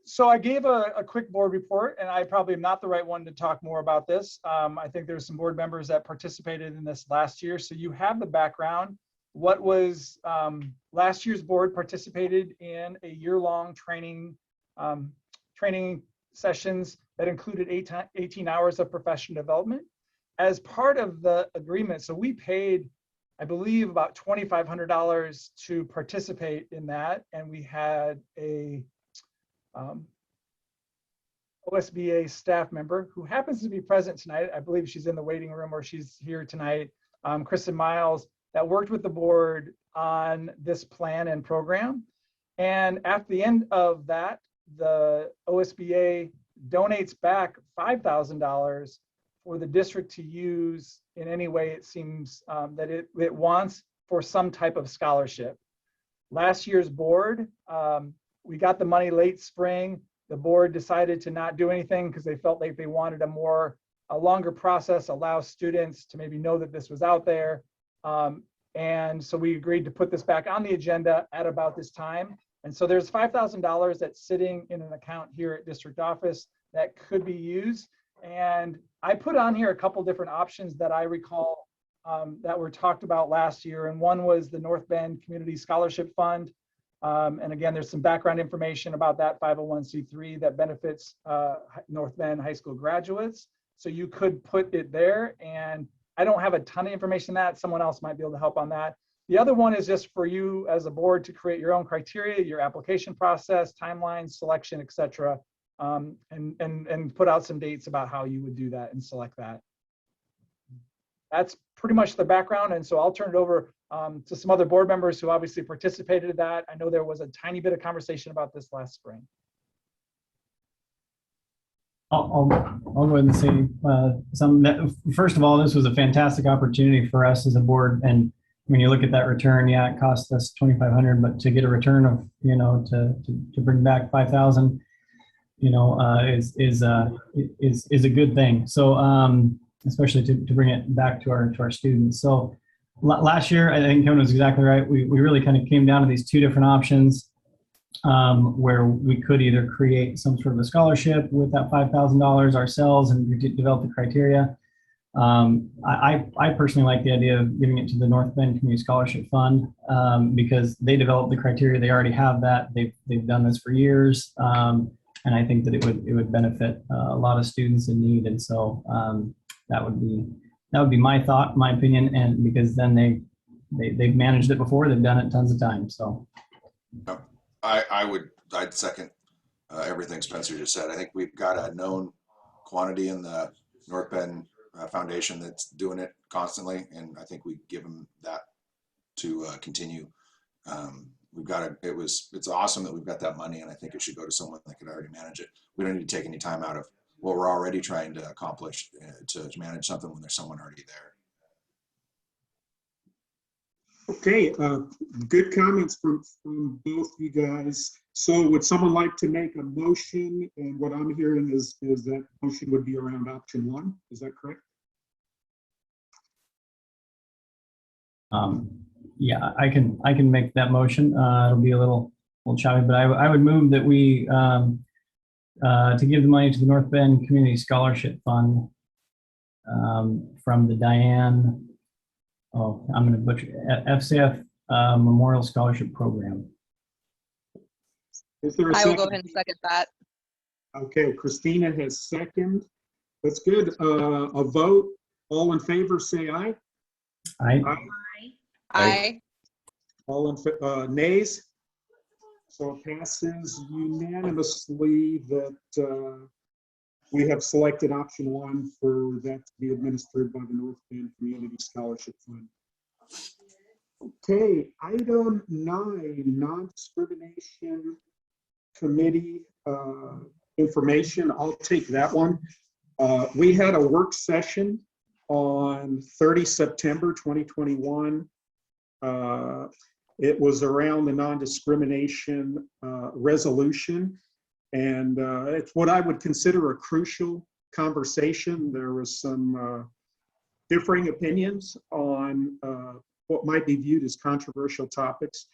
So I gave a quick board report, and I probably am not the right one to talk more about this. I think there's some board members that participated in this last year. So you have the background. What was last year's board participated in a year-long training sessions that included 18 hours of professional development. As part of the agreement, so we paid, I believe, about $2,500 to participate in that, and we had a OSBA staff member who happens to be present tonight. I believe she's in the waiting room, or she's here tonight, Kristen Miles, that worked with the board on this plan and program. And at the end of that, the OSBA donates back $5,000 for the district to use in any way it seems that it wants for some type of scholarship. Last year's board, we got the money late spring. The board decided to not do anything because they felt like they wanted a longer process, allow students to maybe know that this was out there. And so we agreed to put this back on the agenda at about this time. And so there's $5,000 that's sitting in an account here at district office that could be used. And I put on here a couple different options that I recall that were talked about last year. And one was the North Bend Community Scholarship Fund. And again, there's some background information about that 501c3 that benefits North Bend high school graduates. So you could put it there, and I don't have a ton of information on that. Someone else might be able to help on that. The other one is just for you as a board to create your own criteria, your application process, timelines, selection, et cetera, and put out some dates about how you would do that and select that. That's pretty much the background. And so I'll turn it over to some other board members who obviously participated in that. I know there was a tiny bit of conversation about this last spring. I'll go ahead and say first of all, this was a fantastic opportunity for us as a board. And when you look at that return, yeah, it cost us $2,500, but to get a return of, to bring back 5,000, is a good thing. So, especially to bring it back to our students. So last year, I think Kevin was exactly right. We really kind of came down to these two different options. Where we could either create some sort of a scholarship with that $5,000 ourselves and develop the criteria, I personally like the idea of giving it to the North Bend Community Scholarship Fund because they developed the criteria. They already have that. They've done this for years, and I think that it would benefit a lot of students in need. And so that would be my thought, my opinion, and because then they've managed it before. They've done it tons of times. So I'd second everything Spencer just said. I think we've got a known quantity in the North Bend Foundation that's doing it constantly, and I think we give them that to continue. It's awesome that we've got that money, and I think it should go to someone that could already manage it. We don't need to take any time out of what we're already trying to accomplish to manage something when there's someone already there. Okay, good comments from both you guys. So would someone like to make a motion? And what I'm hearing is that motion would be around option 1. Is that correct? Yeah, I can make that motion. It'll be a little choppy, but I would move that we to give the money to the North Bend Community Scholarship Fund from the Diane. Oh, I'm going to butcher FCF Memorial Scholarship Program. Is there a I will go second? ahead and second that. Okay, Christina has second. That's good. A vote. All in favor, say aye. Aye. Aye. All in nays? So it passes unanimously that we have selected option 1 for that to be administered by the North Bend Community Scholarship Fund. Okay, item 9, non-discrimination committee information. I'll take that one. We had a work session on 30 September 2021. It was around the non-discrimination resolution. And it's what I would consider a crucial conversation. There was some differing opinions on what might be viewed as controversial topics.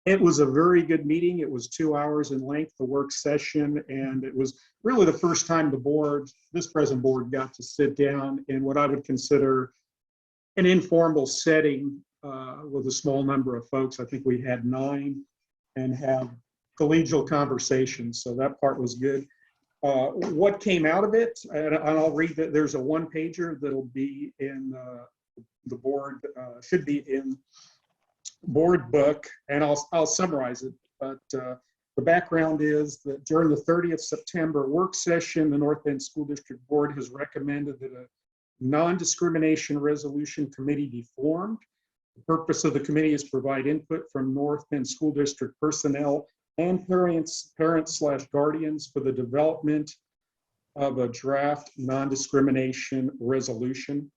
It was a very good meeting. It was 2 hours in length, the work session, and it was really the first time the board, this present board, got to sit down in what I would consider an informal setting with a small number of folks. I think we had 9 and have collegial conversations, so that part was good. What came out of it, and I'll read that. There's a 1-pager that'll be in the board, should be in board book, and I'll summarize it. But the background is that during the 30th September work session, the North Bend School District Board has recommended that a non-discrimination resolution committee be formed. The purpose of the committee is to provide input from North Bend School District personnel and parents/guardians for the development of a draft non-discrimination resolution.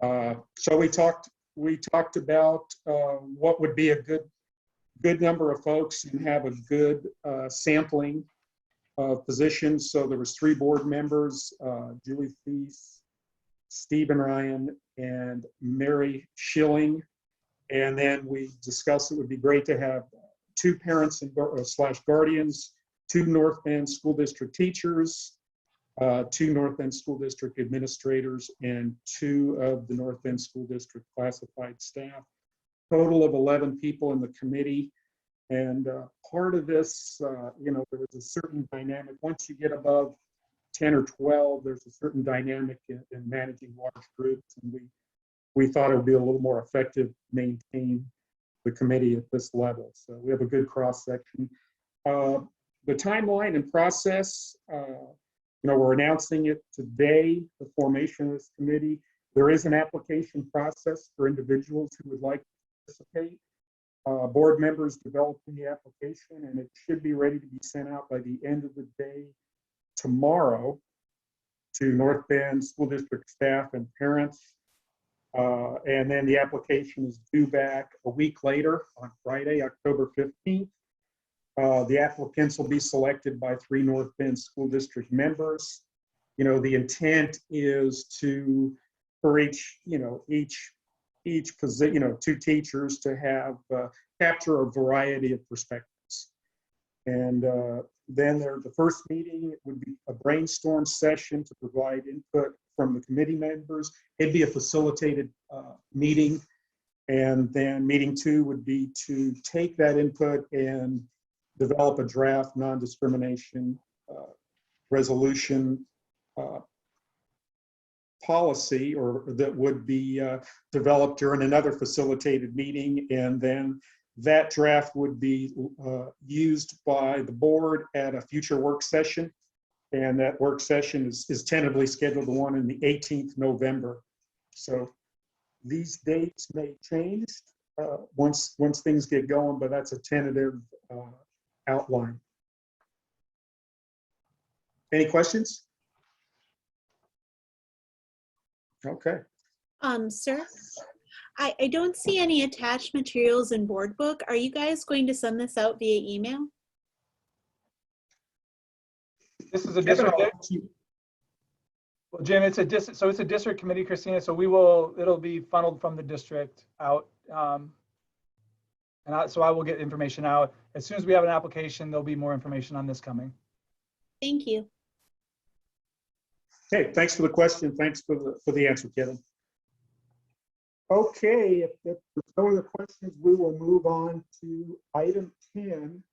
So we talked about what would be a good number of folks and have a good sampling of positions. So there was 3 board members, Julie Thies, Stephen Ryan, and Mary Schilling. And then we discussed it would be great to have 2 parents and / guardians, 2 North Bend School District teachers, 2 North Bend School District administrators, and 2 of the North Bend School District classified staff. Total of 11 people in the committee. And part of this, there was a certain dynamic. Once you get above 10 or 12, there's a certain dynamic in managing large groups. And we thought it would be a little more effective to maintain the committee at this level. So we have a good cross section. The timeline and process, we're announcing it today, the formation of this committee. There is an application process for individuals who would like to participate. Board members developing the application, and it should be ready to be sent out by the end of the day tomorrow to North Bend School District staff and parents. And then the application is due back a week later on Friday, October 15th. The applicants will be selected by 3 North Bend School District members. The intent is for each position, 2 teachers to have capture a variety of perspectives. And then the first meeting would be a brainstorm session to provide input from the committee members. It'd be a facilitated meeting. And then meeting 2 would be to take that input and develop a draft non-discrimination resolution policy, or that would be developed during another facilitated meeting. And then that draft would be used by the board at a future work session. And that work session is tentatively scheduled to one in the 18th November. So these dates may change once things get going, but that's a tentative outline. Any questions? Okay. Sir, I don't see any attached materials in board book. Are you guys going to send this out via email? This is a district. Well, Jim, it's a district committee, Christina. So it'll be funneled from the district out. So I will get information out. As soon as we have an application, there'll be more information on this coming. Thank you. Okay, thanks for the question. Thanks for the answer, Kevin. Okay, if there's no other questions, we will move on to item 10,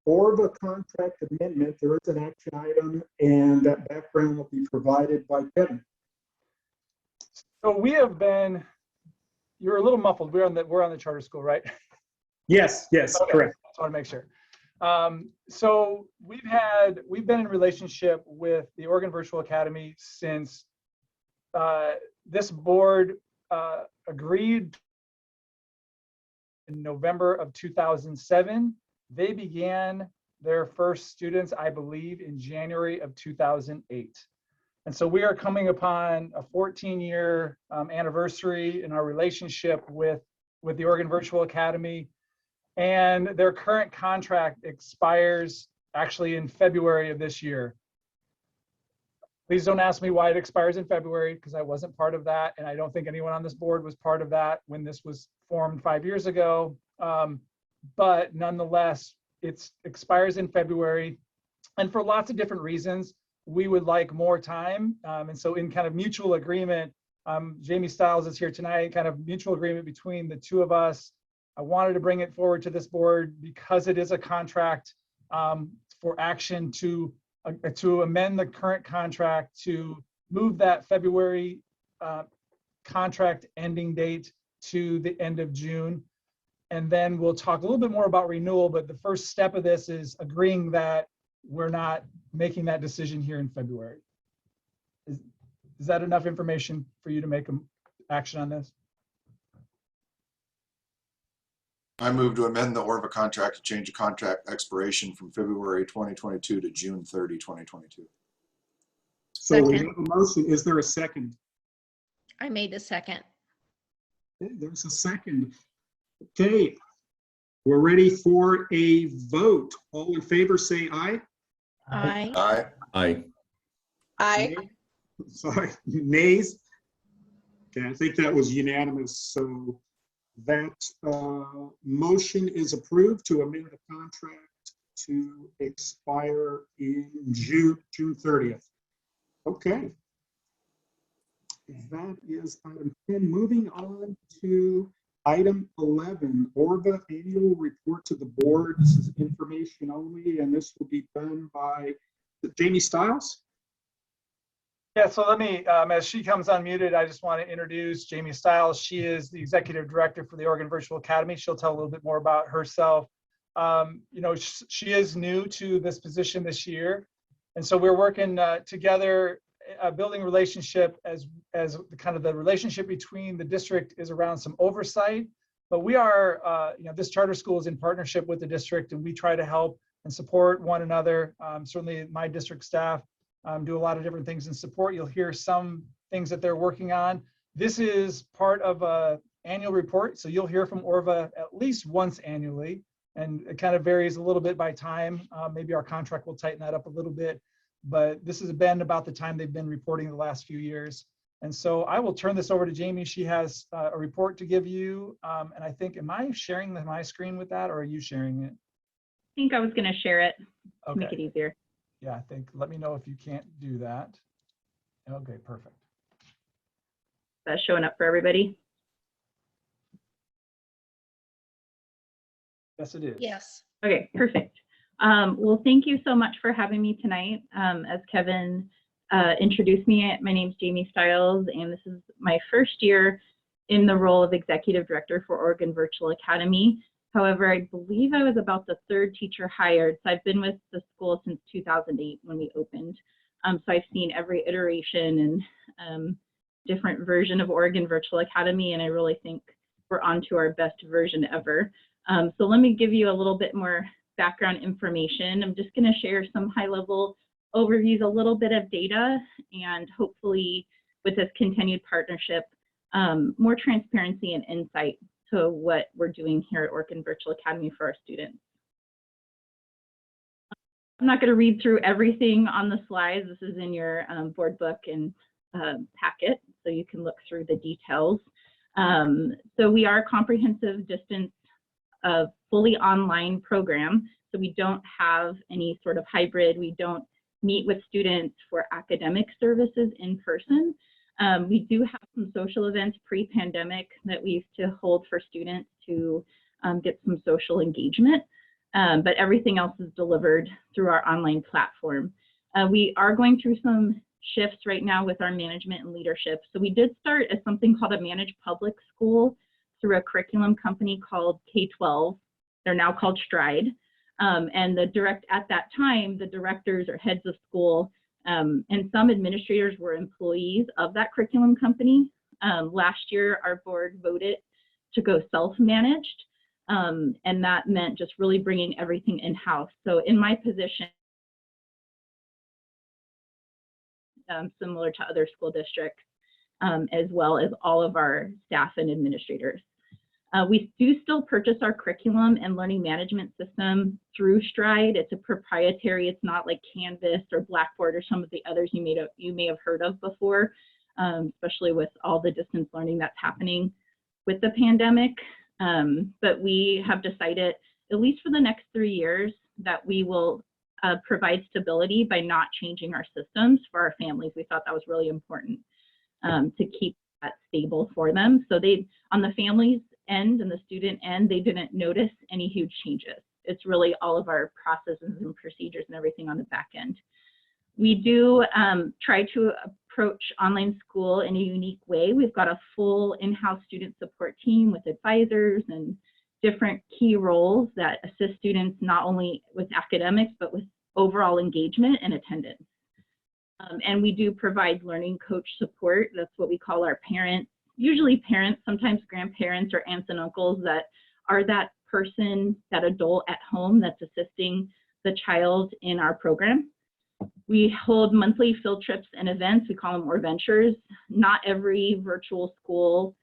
ORVA contract amendment. There is an action item, and that background will be provided by Kevin. So we have been, you're a little muffled. We're on the charter school, right? Yes, okay. Correct. I just want to make sure. So we've been in relationship with the Oregon Virtual Academy since this board agreed in November of 2007. They began their first students, I believe, in January of 2008. And so we are coming upon a 14-year anniversary in our relationship with the Oregon Virtual Academy. And their current contract expires actually in February of this year. Please don't ask me why it expires in February, because I wasn't part of that. And I don't think anyone on this board was part of that when this was formed 5 years ago. But nonetheless, it expires in February. And for lots of different reasons, we would like more time. And so in kind of mutual agreement, Jamie Stiles is here tonight, kind of mutual agreement between the two of us. I wanted to bring it forward to this board because it is a contract for action to amend the current contract to move that February contract ending date to the end of June. And then we'll talk a little bit more about renewal, but the first step of this is agreeing that we're not making that decision here in February. Is that enough information for you to make an action on this? I move to amend the ORVA contract to change the contract expiration from February 2022 to June 30, 2022. So we have a motion. Is there a second? I made the second. Okay, there's a second. Okay, we're ready for a vote. All in favor, say aye. Aye. Aye. Aye. Aye. Nay? Sorry, nays. Okay, I think that was unanimous. So that motion is approved to amend the contract to expire in June 30th. Okay. That is item 10. Moving on to item 11, ORVA annual report to the board. This is information only, and this will be done by Jamie Stiles. Yeah, so let me, as she comes unmuted, I just want to introduce Jamie Stiles. She is the executive director for the Oregon Virtual Academy. She'll tell a little bit more about herself. She is new to this position this year. And so we're working together, building relationship as kind of the relationship between the district is around some oversight. But we are, this charter school is in partnership with the district, and we try to help and support one another. Certainly my district staff do a lot of different things in support. You'll hear some things that they're working on. This is part of an annual report. So you'll hear from ORVA at least once annually, and it kind of varies a little bit by time. Maybe our contract will tighten that up a little bit, but this has been about the time they've been reporting the last few years. And so I will turn this over to Jamie. She has a report to give you. And I think, am I sharing my screen with that, or are you sharing it? I think I was going to share it to Okay. make it easier. Yeah, I think, let me know if you can't do that. Okay, perfect. that showing up for everybody? Yes, it is. Yes. Okay, perfect. Well, thank you so much for having me tonight. As Kevin introduced me, my name's Jamie Stiles, and this is my first year in the role of Executive Director for Oregon Virtual Academy. However, I believe I was about the third teacher hired, so I've been with the school since 2008 when we opened. So I've seen every iteration and different version of Oregon Virtual Academy, and I really think we're on to our best version ever. So let me give you a little bit more background information. I'm just going to share some high-level overviews, a little bit of data, and hopefully with this continued partnership, more transparency and insight to what we're doing here at Oregon Virtual Academy for our students. I'm not going to read through everything on the slides. This is in your board book and packet, so you can look through the details. So we are a comprehensive distance fully online program. So we don't have any sort of hybrid. We don't meet with students for academic services in person. We do have some social events pre-pandemic that we used to hold for students to get some social engagement, but everything else is delivered through our online platform. We are going through some shifts right now with our management and leadership. So we did start as something called a managed public school through a curriculum company called K-12. They're now called Stride. And at that time, the directors or heads of school and some administrators were employees of that curriculum company. Last year, our board voted to go self-managed, and that meant just really bringing everything in-house. So in my position, similar to other school districts, as well as all of our staff and administrators. We do still purchase our curriculum and learning management system through Stride. It's a proprietary, it's not like Canvas or Blackboard or some of the others you may have heard of before, especially with all the distance learning that's happening with the pandemic. But we have decided, at least for the next 3 years, that we will provide stability by not changing our systems for our families. We thought that was really important to keep that stable for them. So on the families end and the student end, they didn't notice any huge changes. It's really all of our processes and procedures and everything on the back end. We do try to approach online school in a unique way. We've got a full in-house student support team with advisors and different key roles that assist students not only with academics, but with overall engagement and attendance. And we do provide learning coach support. That's what we call our parents, usually parents, sometimes grandparents or aunts and uncles that are that person, that adult at home that's assisting the child in our program. We hold monthly field trips and events. We call them or ventures. Not every virtual school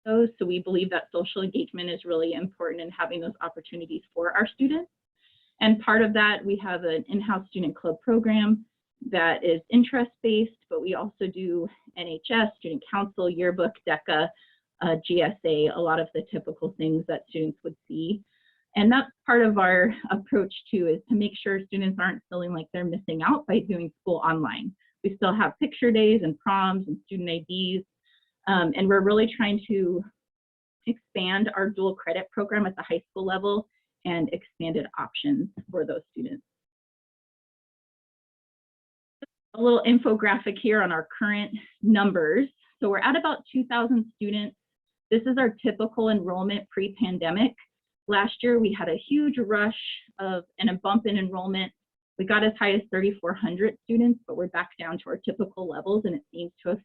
those, so we believe that social engagement is really important in having those opportunities for our students. And part of that, we have an in-house student club program that is interest-based, but we also do NHS, student council, yearbook, DECA, GSA, a lot of the typical things that students would see. And that's part of our approach too, is to make sure students aren't feeling like they're missing out by doing school online. We still have picture days and proms and student IDs, and we're really trying to expand our dual credit program at the high school level and expanded options for those students. A little infographic here on our current numbers. So we're at about 2,000 students. This is our typical enrollment pre-pandemic. Last year, we had a huge rush and a bump in enrollment. We got as high as 3,400 students, but we're back down to our typical levels, and it seems to have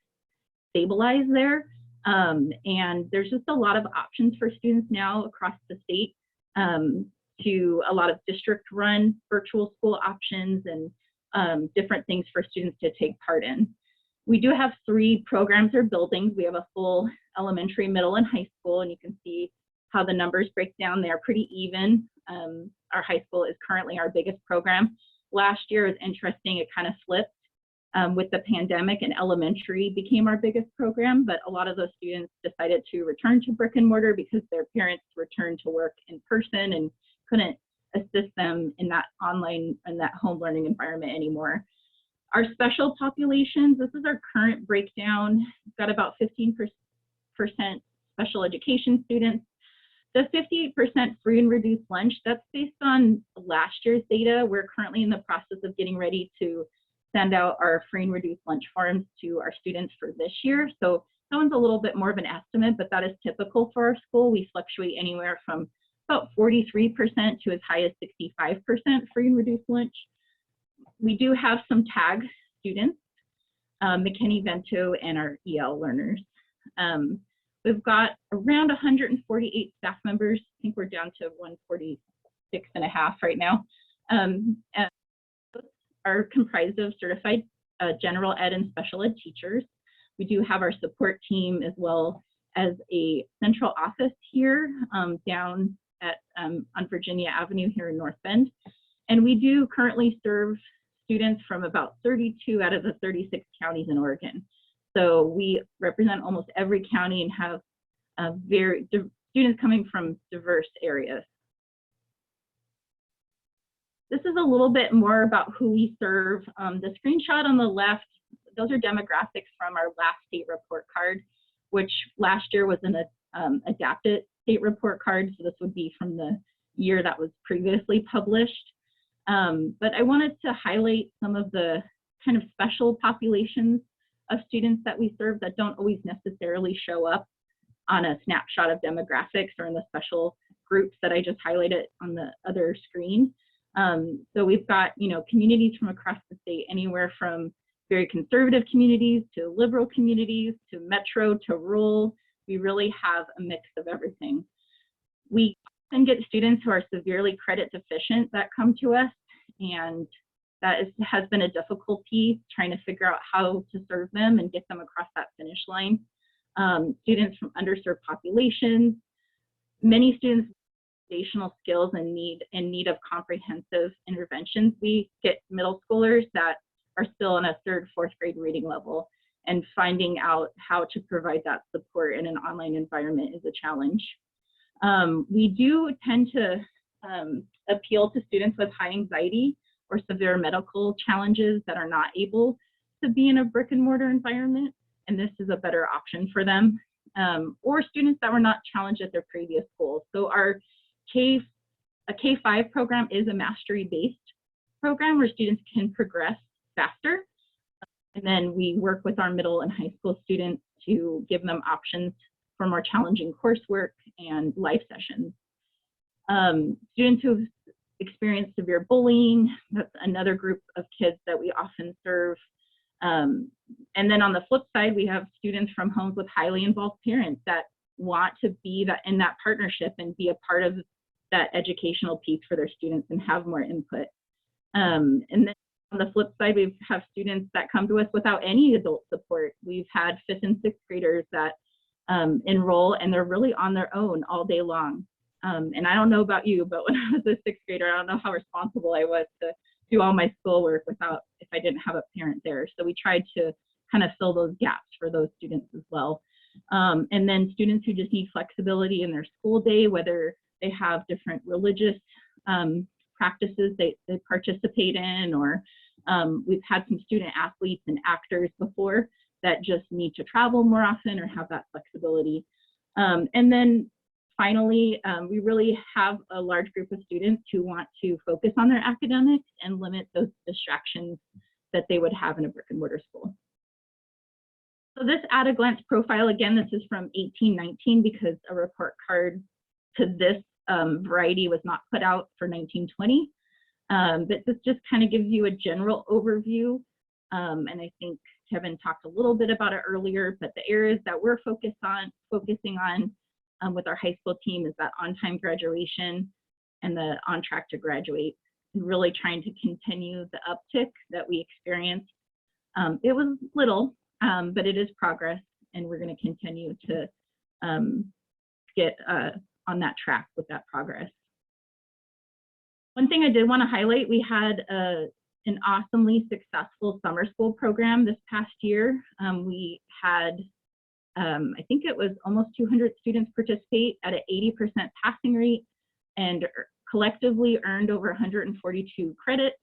stabilized there. And there's just a lot of options for students now across the state, to a lot of district-run virtual school options and different things for students to take part in. We do have 3 programs or buildings. We have a full elementary, middle, and high school, and you can see how the numbers break down. They're pretty even. Our high school is currently our biggest program. Last year is interesting, it kind of flipped with the pandemic, and elementary became our biggest program, but a lot of those students decided to return to brick and mortar because their parents returned to work in person and couldn't assist them in that online and that home learning environment anymore. Our special populations, this is our current breakdown. We've got about 15% special education students. The 58% free and reduced lunch, that's based on last year's data. We're currently in the process of getting ready to send out our free and reduced lunch forms to our students for this year. So that one's a little bit more of an estimate, but that is typical for our school. We fluctuate anywhere from about 43% to as high as 65% free and reduced lunch. We do have some tag students, McKinney-Vento and our EL learners. We've got around 148 staff members. I think we're down to 146 and a half right now. And those are comprised of certified general ed and special ed teachers. We do have our support team as well as a central office here down at on Virginia Avenue here in North Bend. And we do currently serve students from about 32 out of the 36 counties in Oregon. So we represent almost every county and have students coming from diverse areas. This is a little bit more about who we serve. The screenshot on the left, those are demographics from our last state report card, which last year was an adapted state report card. So this would be from the year that was previously published. But I wanted to highlight some of the kind of special populations of students that we serve that don't always necessarily show up on a snapshot of demographics or in the special groups that I just highlighted on the other screen. So we've got, communities from across the state, anywhere from very conservative communities to liberal communities to metro to rural. We really have a mix of everything. We often get students who are severely credit deficient that come to us, and that has been a difficulty trying to figure out how to serve them and get them across that finish line. Students from underserved populations, many students with foundational skills and in need of comprehensive interventions. We get middle schoolers that are still in a 3rd, 4th grade reading level, and finding out how to provide that support in an online environment is a challenge. We do tend to appeal to students with high anxiety or severe medical challenges that are not able to be in a brick and mortar environment, and this is a better option for them. Or students that were not challenged at their previous schools. So our K-5 program is a mastery-based program where students can progress faster. And then we work with our middle and high school students to give them options for more challenging coursework and life sessions. Students who've experienced severe bullying, that's another group of kids that we often serve. And then on the flip side, we have students from homes with highly involved parents that want to be in that partnership and be a part of that educational piece for their students and have more input. And then on the flip side, we have students that come to us without any adult support. We've had 5th and 6th graders that enroll, and they're really on their own all day long. And I don't know about you, but when I was a 6th grader, I don't know how responsible I was to do all my schoolwork if I didn't have a parent there. So we tried to kind of fill those gaps for those students as well. And then students who just need flexibility in their school day, whether they have different religious practices they participate in, or we've had some student athletes and actors before that just need to travel more often or have that flexibility. And then finally, we really have a large group of students who want to focus on their academics and limit those distractions that they would have in a brick and mortar school. So this at-a-glance profile, again, this is from 1819 because a report card to this variety was not put out for 1920. But this just kind of gives you a general overview. And I think Kevin talked a little bit about it earlier, but the areas that we're focusing on with our high school team is that on-time graduation and the on track to graduate, and really trying to continue the uptick that we experienced. It was little, but it is progress, and we're going to continue to get on that track with that progress. One thing I did want to highlight, we had an awesomely successful summer school program this past year. We had, I think it was almost 200 students participate at an 80% passing rate and collectively earned over 142 credits.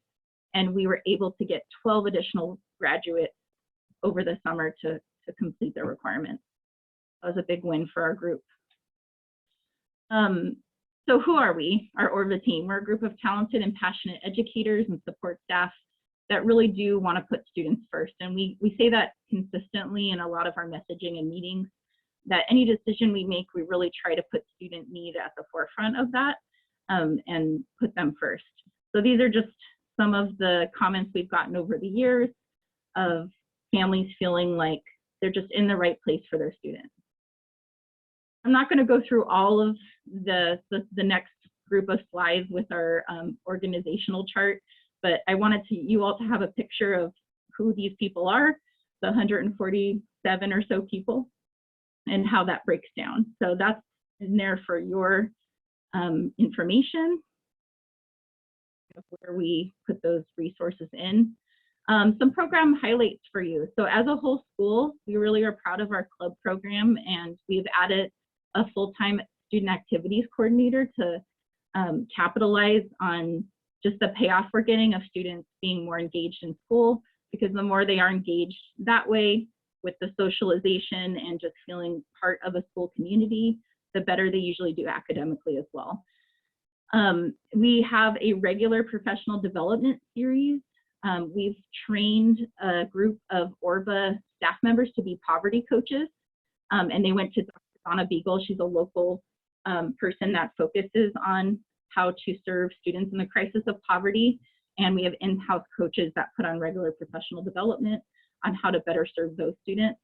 and we were able to get 12 additional graduates over the summer to complete their requirements. That was a big win for our group. So who are we, our ORVA team? We're a group of talented and passionate educators and support staff that really do want to put students first. And we say that consistently in a lot of our messaging and meetings, that any decision we make, we really try to put student need at the forefront of that and put them first. So these are just some of the comments we've gotten over the years of families feeling like they're just in the right place for their students. I'm not going to go through all of the next group of slides with our organizational chart, but I wanted you all to have a picture of who these people are, the 147 or so people, and how that breaks down. So that's in there for your information of where we put those resources in. Some program highlights for you. So as a whole school, we really are proud of our club program, and we've added a full-time student activities coordinator to capitalize on just the payoff we're getting of students being more engaged in school, because the more they are engaged that way with the socialization and just feeling part of a school community, the better they usually do academically as well. We have a regular professional development series. We've trained a group of ORVA staff members to be poverty coaches, and they went to Dr. Donna Beagle. She's a local person that focuses on how to serve students in the crisis of poverty, and we have in-house coaches that put on regular professional development on how to better serve those students.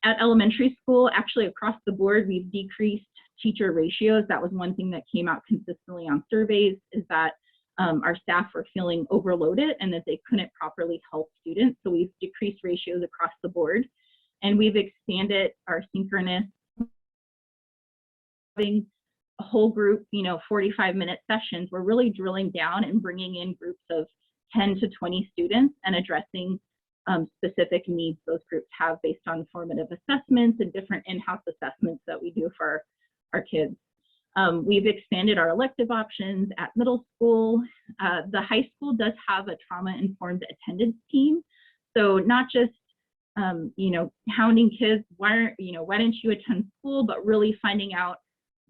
At elementary school, actually across the board, we've decreased teacher ratios. That was one thing that came out consistently on surveys, is that our staff were feeling overloaded and that they couldn't properly help students. So we've decreased ratios across the board, and we've expanded our synchronous, having a whole group, 45-minute sessions. We're really drilling down and bringing in groups of 10 to 20 students and addressing specific needs those groups have based on formative assessments and different in-house assessments that we do for our kids. We've expanded our elective options at middle school. The high school does have a trauma-informed attendance team. So not just, hounding kids, why didn't you attend school, but really finding out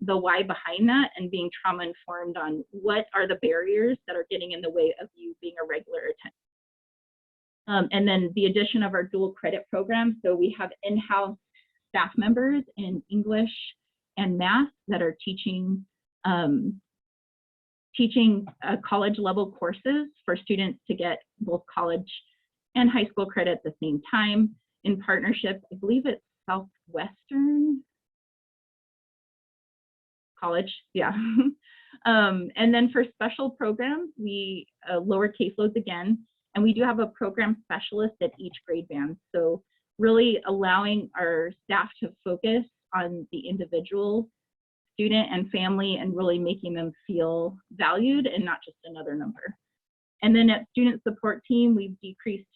the why behind that and being trauma-informed on what are the barriers that are getting in the way of you being a regular attendant. And then the addition of our dual credit program. So we have in-house staff members in English and math that are teaching college level courses for students to get both college and high school credit at the same time in partnership. I believe it's Southwestern College, yeah. And then for special programs, we lower caseloads again, and we do have a program specialist at each grade band. So really allowing our staff to focus on the individual student and family and really making them feel valued and not just another number. And then at student support team, we've decreased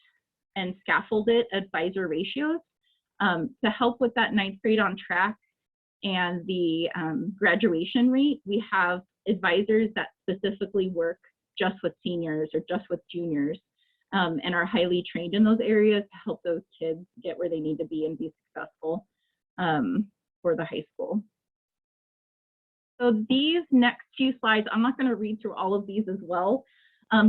and scaffolded advisor ratios to help with that 9th grade on track and the graduation rate. We have advisors that specifically work just with seniors or just with juniors and are highly trained in those areas to help those kids get where they need to be and be successful for the high school. So these next few slides, I'm not going to read through all of these as well.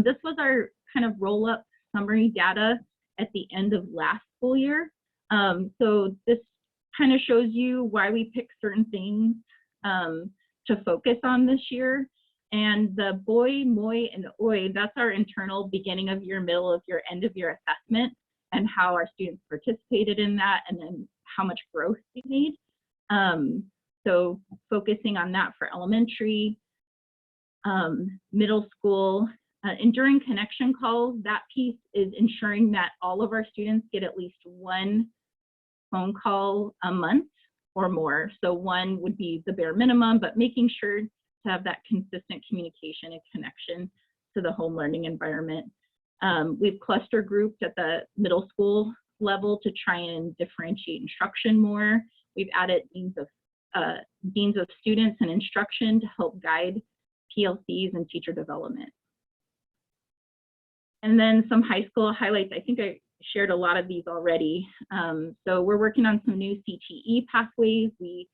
This was our kind of roll-up summary data at the end of last school year. So this kind of shows you why we pick certain things to focus on this year. And the boy, moi, and oi, that's our internal beginning of year, middle of year, end of year assessment and how our students participated in that and then how much growth we made. So focusing on that for elementary, middle school, and during connection calls, that piece is ensuring that all of our students get at least one phone call a month or more. So one would be the bare minimum, but making sure to have that consistent communication and connection to the home learning environment. We've cluster grouped at the middle school level to try and differentiate instruction more. We've added deans of students and instruction to help guide PLCs and teacher development. And then some high school highlights. I think I shared a lot of these already. So we're working on some new CTE pathways. We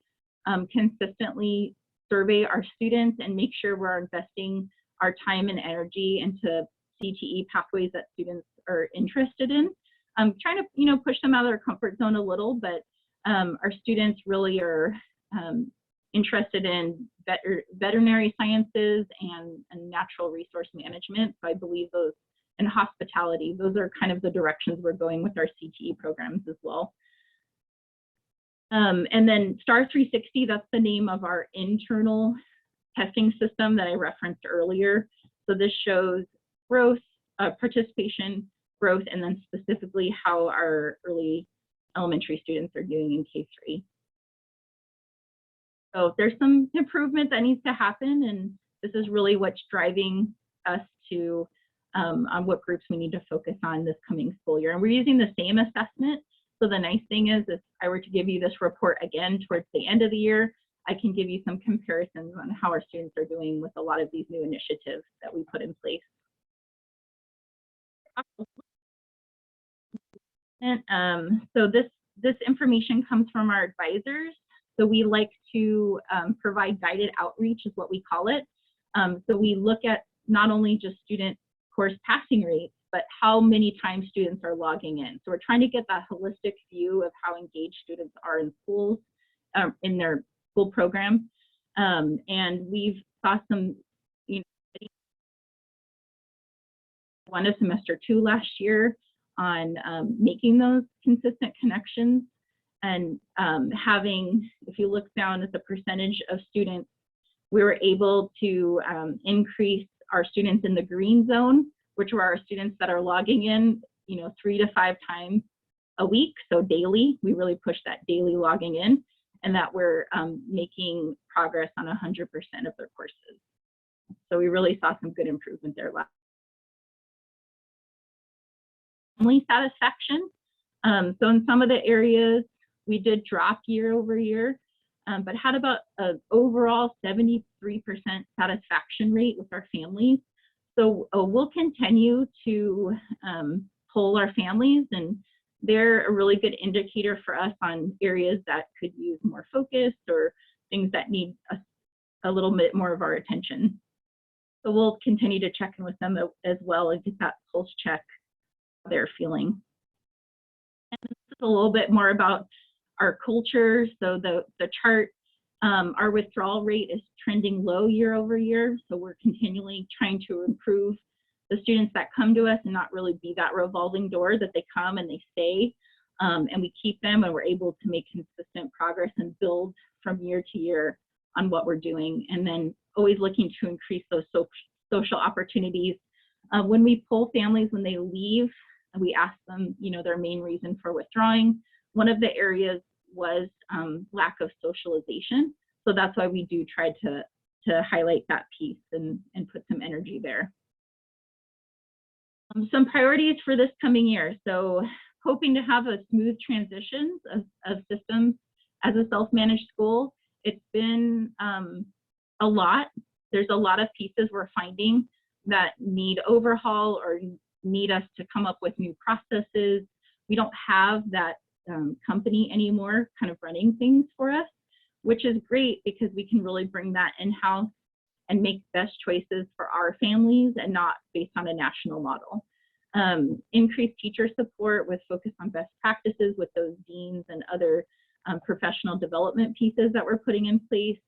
consistently survey our students and make sure we're investing our time and energy into CTE pathways that students are interested in. Trying to, you know, push them out of their comfort zone a little, but our students really are interested in veterinary sciences and natural resource management. So I believe those, and hospitality, those are kind of the directions we're going with our CTE programs as well. And then STAR 360, that's the name of our internal testing system that I referenced earlier. So this shows growth, participation, growth, and then specifically how our early elementary students are doing in K3. So there's some improvement that needs to happen, and this is really what's driving us to on what groups we need to focus on this coming school year. And we're using the same assessment. So the nice thing is, if I were to give you this report again towards the end of the year, I can give you some comparisons on how our students are doing with a lot of these new initiatives that we put in place. And so this information comes from our advisors. So we like to provide guided outreach is what we call it. So we look at not only just student course passing rates, but how many times students are logging in. So we're trying to get that holistic view of how engaged students are in schools, in their school program. And we've saw some, you know, one of semester 2 last year on making those consistent connections and having, if you look down at the percentage of students, we were able to increase our students in the green zone, which were our students that are logging in, you know, 3 to 5 times a week. So daily, we really push that daily logging in, and that we're making progress on 100% of their courses. So we really saw some good improvement there. Family satisfaction. So in some of the areas, we did drop year over year, but had about an overall 73% satisfaction rate with our families. So we'll continue to poll our families, and they're a really good indicator for us on areas that could use more focus or things that need a little bit more of our attention. So we'll continue to check in with them as well and get that pulse check how they're feeling. And this is a little bit more about our culture. So the chart, our withdrawal rate is trending low year over year. So we're continually trying to improve the students that come to us and not really be that revolving door, that they come and they stay, and we keep them, and we're able to make consistent progress and build from year to year on what we're doing. And then always looking to increase those social opportunities. When we pull families when they leave, and we ask them, you know, their main reason for withdrawing, one of the areas was lack of socialization. So that's why we do try to highlight that piece and put some energy there. Some priorities for this coming year. So hoping to have a smooth transition of systems as a self-managed school. It's been a lot. There's a lot of pieces we're finding that need overhaul or need us to come up with new processes. We don't have that company anymore kind of running things for us, which is great because we can really bring that in-house and make best choices for our families and not based on a national model. Increased teacher support with focus on best practices with those deans and other professional development pieces that we're putting in place.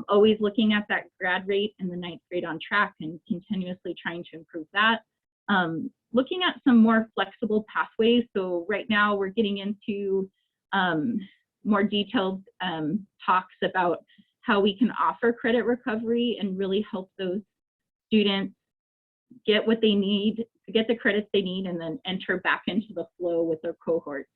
Always looking at that grad rate in the 9th grade on track and continuously trying to improve that. Looking at some more flexible pathways. So right now we're getting into more detailed talks about how we can offer credit recovery and really help those students get what they need, to get the credits they need, and then enter back into the flow with their cohorts.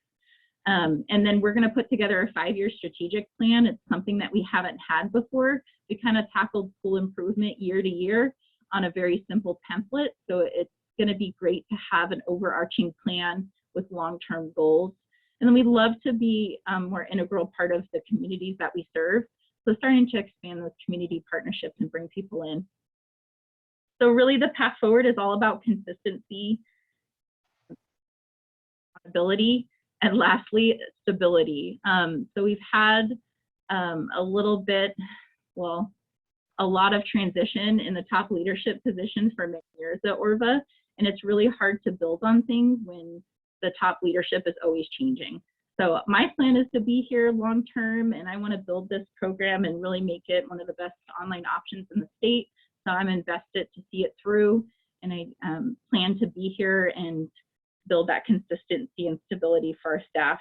And then we're going to put together a 5-year strategic plan. It's something that we haven't had before. We kind of tackled school improvement year to year on a very simple template. So it's going to be great to have an overarching plan with long-term goals. And then we'd love to be a more integral part of the communities that we serve. So starting to expand those community partnerships and bring people in. So really the path forward is all about consistency, accountability, and lastly, stability. So we've had a little bit, well, a lot of transition in the top leadership positions for many years at ORVA, and it's really hard to build on things when the top leadership is always changing. So my plan is to be here long term, and I want to build this program and really make it one of the best online options in the state. So I'm invested to see it through, and I plan to be here and build that consistency and stability for our staff.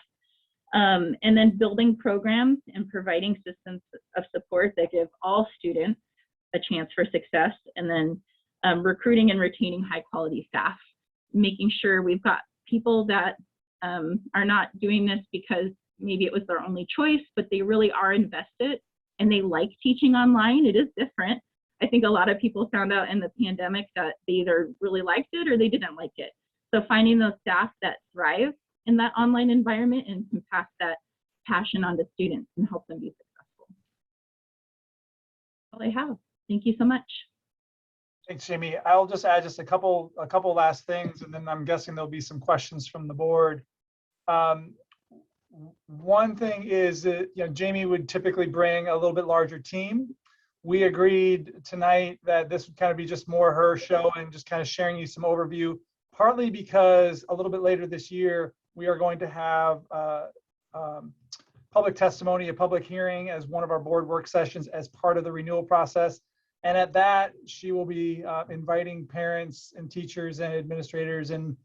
And then building programs and providing systems of support that give all students a chance for success, and then recruiting and retaining high quality staff, making sure we've got people that are not doing this because maybe it was their only choice, but they really are invested and they like teaching online. It is different. I think a lot of people found out in the pandemic that they either really liked it or they didn't like it. So finding those staff that thrive in that online environment and can pass that passion on to students and help them be successful. That's all I have. Thank you so much. Thanks, Jamie. I'll just add just a couple last things, and then I'm guessing there'll be some questions from the board. One thing is that, you know, Jamie would typically bring a little bit larger team. We agreed tonight that this would kind of be just more her show and just kind of sharing you some overview, partly because a little bit later this year, we are going to have public testimony, a public hearing as one of our board work sessions as part of the renewal process. And at that, she will be inviting parents and teachers and administrators and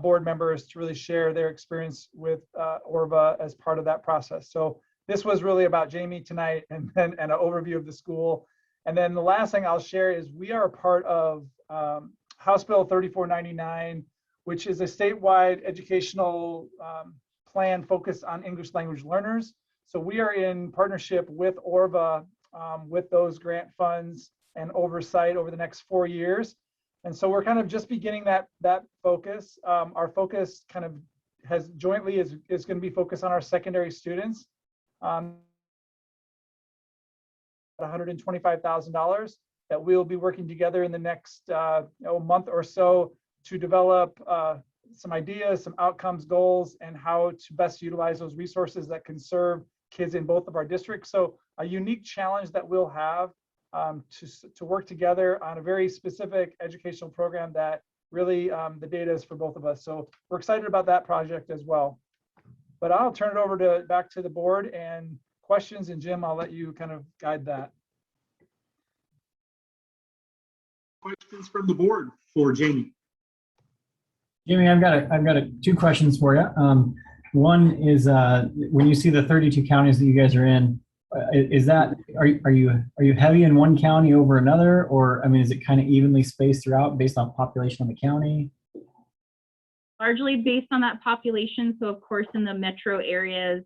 board members to really share their experience with ORVA as part of that process. So this was really about Jamie tonight, and then an overview of the school. And then the last thing I'll share is we are a part of House Bill 3499, which is a statewide educational plan focused on English language learners. So we are in partnership with ORVA with those grant funds and oversight over the next 4 years. And so we're kind of just beginning that focus. Our focus kind of has jointly is going to be focused on our secondary students. $125,000 that we'll be working together in the next month or so to develop some ideas, some outcomes, goals, and how to best utilize those resources that can serve kids in both of our districts. So a unique challenge that we'll have to work together on a very specific educational program that really the data is for both of us. So we're excited about that project as well. But I'll turn it over back to the board and questions, and Jim, I'll let you kind of guide that. Questions from the board for Jamie? Jamie, I've got two questions for you. One is when you see the 32 counties that you guys are in, are you heavy in one county over another, or I mean, is it kind of evenly spaced throughout based on population of the county? Largely based on that population. So of course, in the metro areas,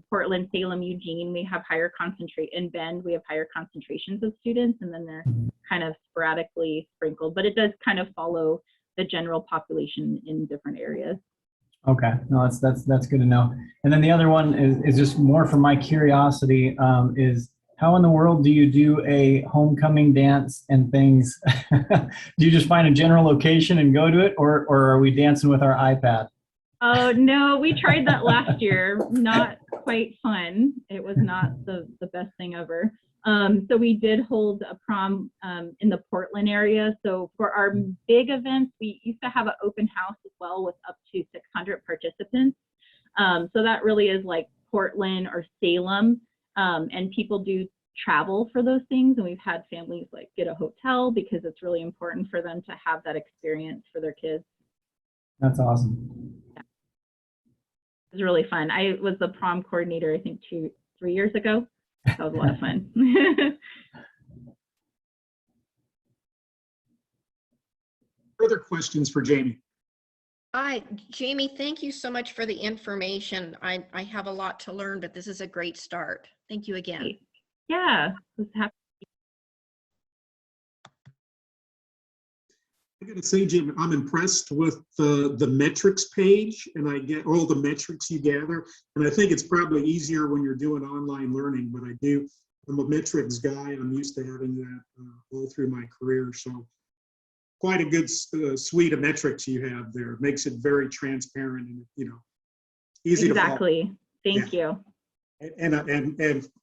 Portland, Salem, Eugene, we have higher concentrate. In Bend, we have higher concentrations of students, and then they're kind of sporadically sprinkled, but it does kind of follow the general population in different areas. Okay, no, that's good to know. And then the other one is just more for my curiosity, is how in the world do you do a homecoming dance and things? Do you just find a general location and go to it, or are we dancing with our iPad? Oh no, we tried that last year. Not quite fun. It was not the best thing ever. So we did hold a prom in the Portland area. So for our big events, we used to have an open house as well with up to 600 participants. So that really is like Portland or Salem, and people do travel for those things. And we've had families like get a hotel because it's really important for them to have that experience for their kids. That's awesome. Yeah. It was really fun. I was the prom coordinator, I think 2-3 years ago. That was a lot of fun. Further questions for Jamie? Jamie, thank you so much for the information. I have a lot to learn, but this is a great start. Thank you again. Yeah, was happy. I gotta say, Jim, I'm impressed with the metrics page, and I get all the metrics you gather. And I think it's probably easier when you're doing online learning, but I'm a metrics guy. I'm used to having that all through my career. So quite a good suite of metrics you have there. It makes it very transparent and, easy to follow. Exactly. Thank you. And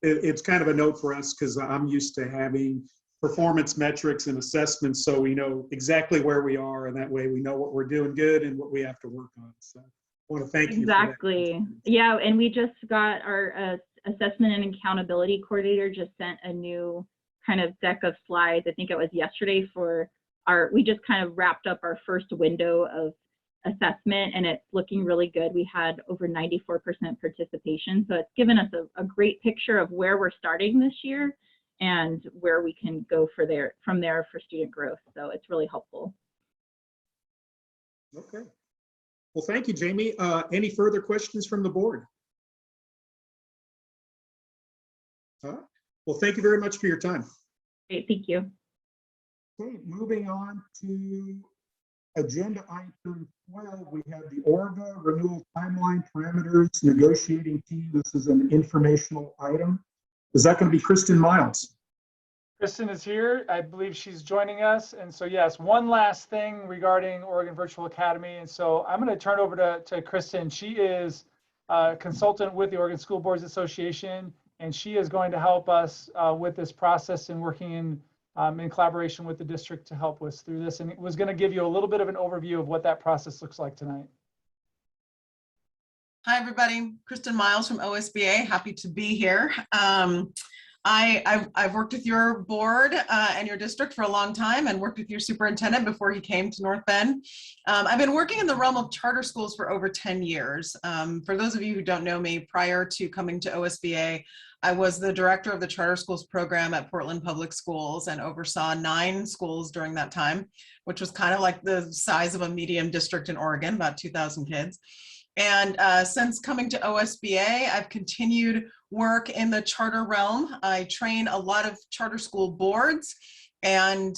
it's kind of a note for us because I'm used to having performance metrics and assessments, so we know exactly where we are, and that way we know what we're doing good and what we have to work on. So I want to thank you. Exactly. Yeah, and we just got our assessment and accountability coordinator just sent a new kind of deck of slides. I think it was yesterday for we just kind of wrapped up our first window of assessment, and it's looking really good. We had over 94% participation, so it's given us a great picture of where we're starting this year and where we can go from there for student growth. So it's really helpful. Okay. Well, thank you, Jamie. Any further questions from the board? Well, thank you very much for your time. Great, thank you. Okay, moving on to agenda item 12, we have the ORVA renewal timeline parameters negotiating team. This is an informational item. Is that going to be Kristen Miles? Kristen is here. I believe she's joining us. And so, yes, one last thing regarding Oregon Virtual Academy. And so I'm going to turn over to Kristen. She is a consultant with the Oregon School Boards Association, and she is going to help us with this process and working in collaboration with the district to help us through this. And it was going to give you a little bit of an overview of what that process looks like tonight. Hi, everybody. Kristen Miles from OSBA. Happy to be here. I've worked with your board and your district for a long time and worked with your superintendent before he came to North Bend. I've been working in the realm of charter schools for over 10 years. For those of you who don't know me, prior to coming to OSBA, I was the director of the charter schools program at Portland Public Schools and oversaw 9 schools during that time, which was kind of like the size of a medium district in Oregon, about 2,000 kids. And since coming to OSBA, I've continued work in the charter realm. I train a lot of charter school boards. And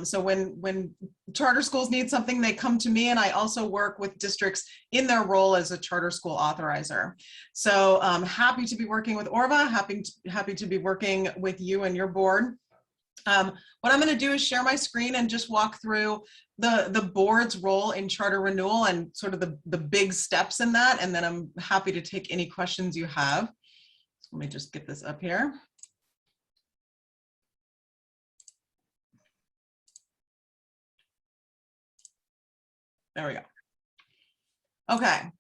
so when charter schools need something, they come to me, and I also work with districts in their role as a charter school authorizer. So I'm happy to be working with ORVA, happy to be working with you and your board. What I'm going to do is share my screen and just walk through the board's role in charter renewal and sort of the big steps in that. And then I'm happy to take any questions you have. Let me just get this up here. There we go. Okay.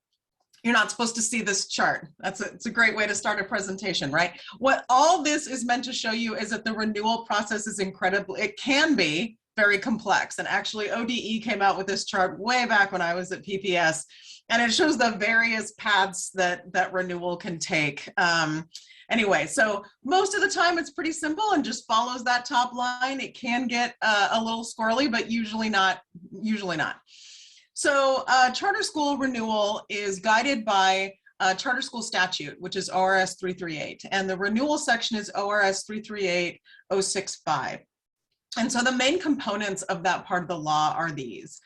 You're not supposed to see this chart. It's a great way to start a presentation, right? What all this is meant to show you is that the renewal process is it can be very complex. And actually ODE came out with this chart way back when I was at PPS, and it shows the various paths that renewal can take. Anyway, so most of the time it's pretty simple and just follows that top line. It can get a little squirrely, but usually not. So charter school renewal is guided by charter school statute, which is ORS 338. And the renewal section is ORS 338-065. And so the main components of that part of the law are these.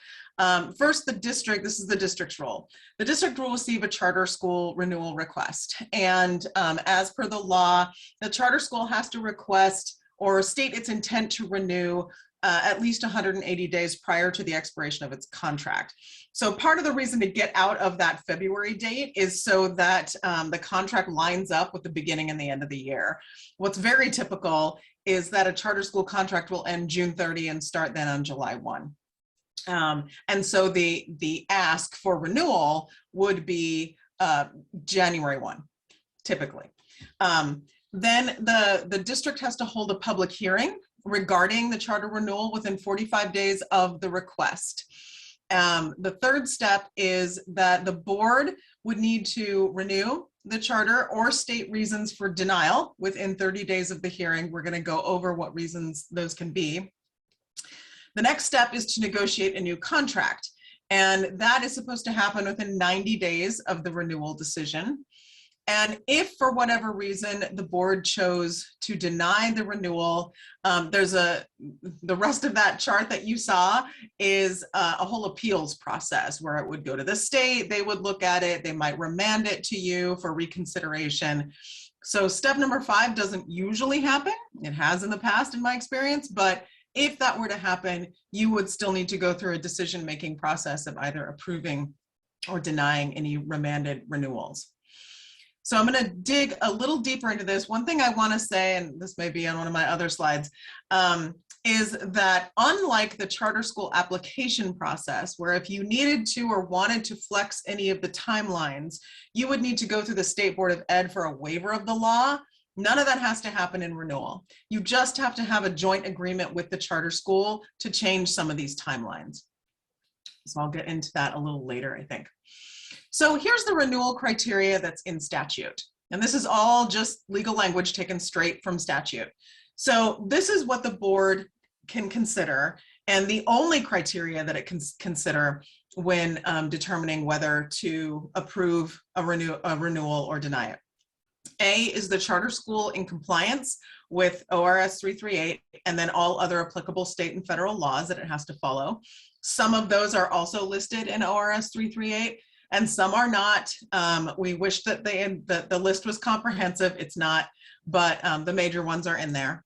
First, the district, this is the district's role. The district will receive a charter school renewal request. And as per the law, the charter school has to request or state its intent to renew at least 180 days prior to the expiration of its contract. So part of the reason to get out of that February date is so that the contract lines up with the beginning and the end of the year. What's very typical is that a charter school contract will end June 30 and start then on July 1. And so the ask for renewal would be January 1, typically. Then the district has to hold a public hearing regarding the charter renewal within 45 days of the request. The third step is that the board would need to renew the charter or state reasons for denial within 30 days of the hearing. We're going to go over what reasons those can be. The next step is to negotiate a new contract, and that is supposed to happen within 90 days of the renewal decision. And if for whatever reason the board chose to deny the renewal, the rest of that chart that you saw is a whole appeals process where it would go to the state, they would look at it, they might remand it to you for reconsideration. So step number 5 doesn't usually happen. It has in the past in my experience, but if that were to happen, you would still need to go through a decision-making process of either approving or denying any remanded renewals. So I'm going to dig a little deeper into this. One thing I want to say, and this may be on one of my other slides, is that unlike the charter school application process, where if you needed to or wanted to flex any of the timelines, you would need to go through the State Board of Ed for a waiver of the law. None of that has to happen in renewal. You just have to have a joint agreement with the charter school to change some of these timelines. So I'll get into that a little later, I think. So here's the renewal criteria that's in statute. And this is all just legal language taken straight from statute. So this is what the board can consider, and the only criteria that it can consider when determining whether to approve a renewal or deny it. A is the charter school in compliance with ORS 338 and then all other applicable state and federal laws that it has to follow. Some of those are also listed in ORS 338 and some are not. We wish that the list was comprehensive. It's not, but the major ones are in there.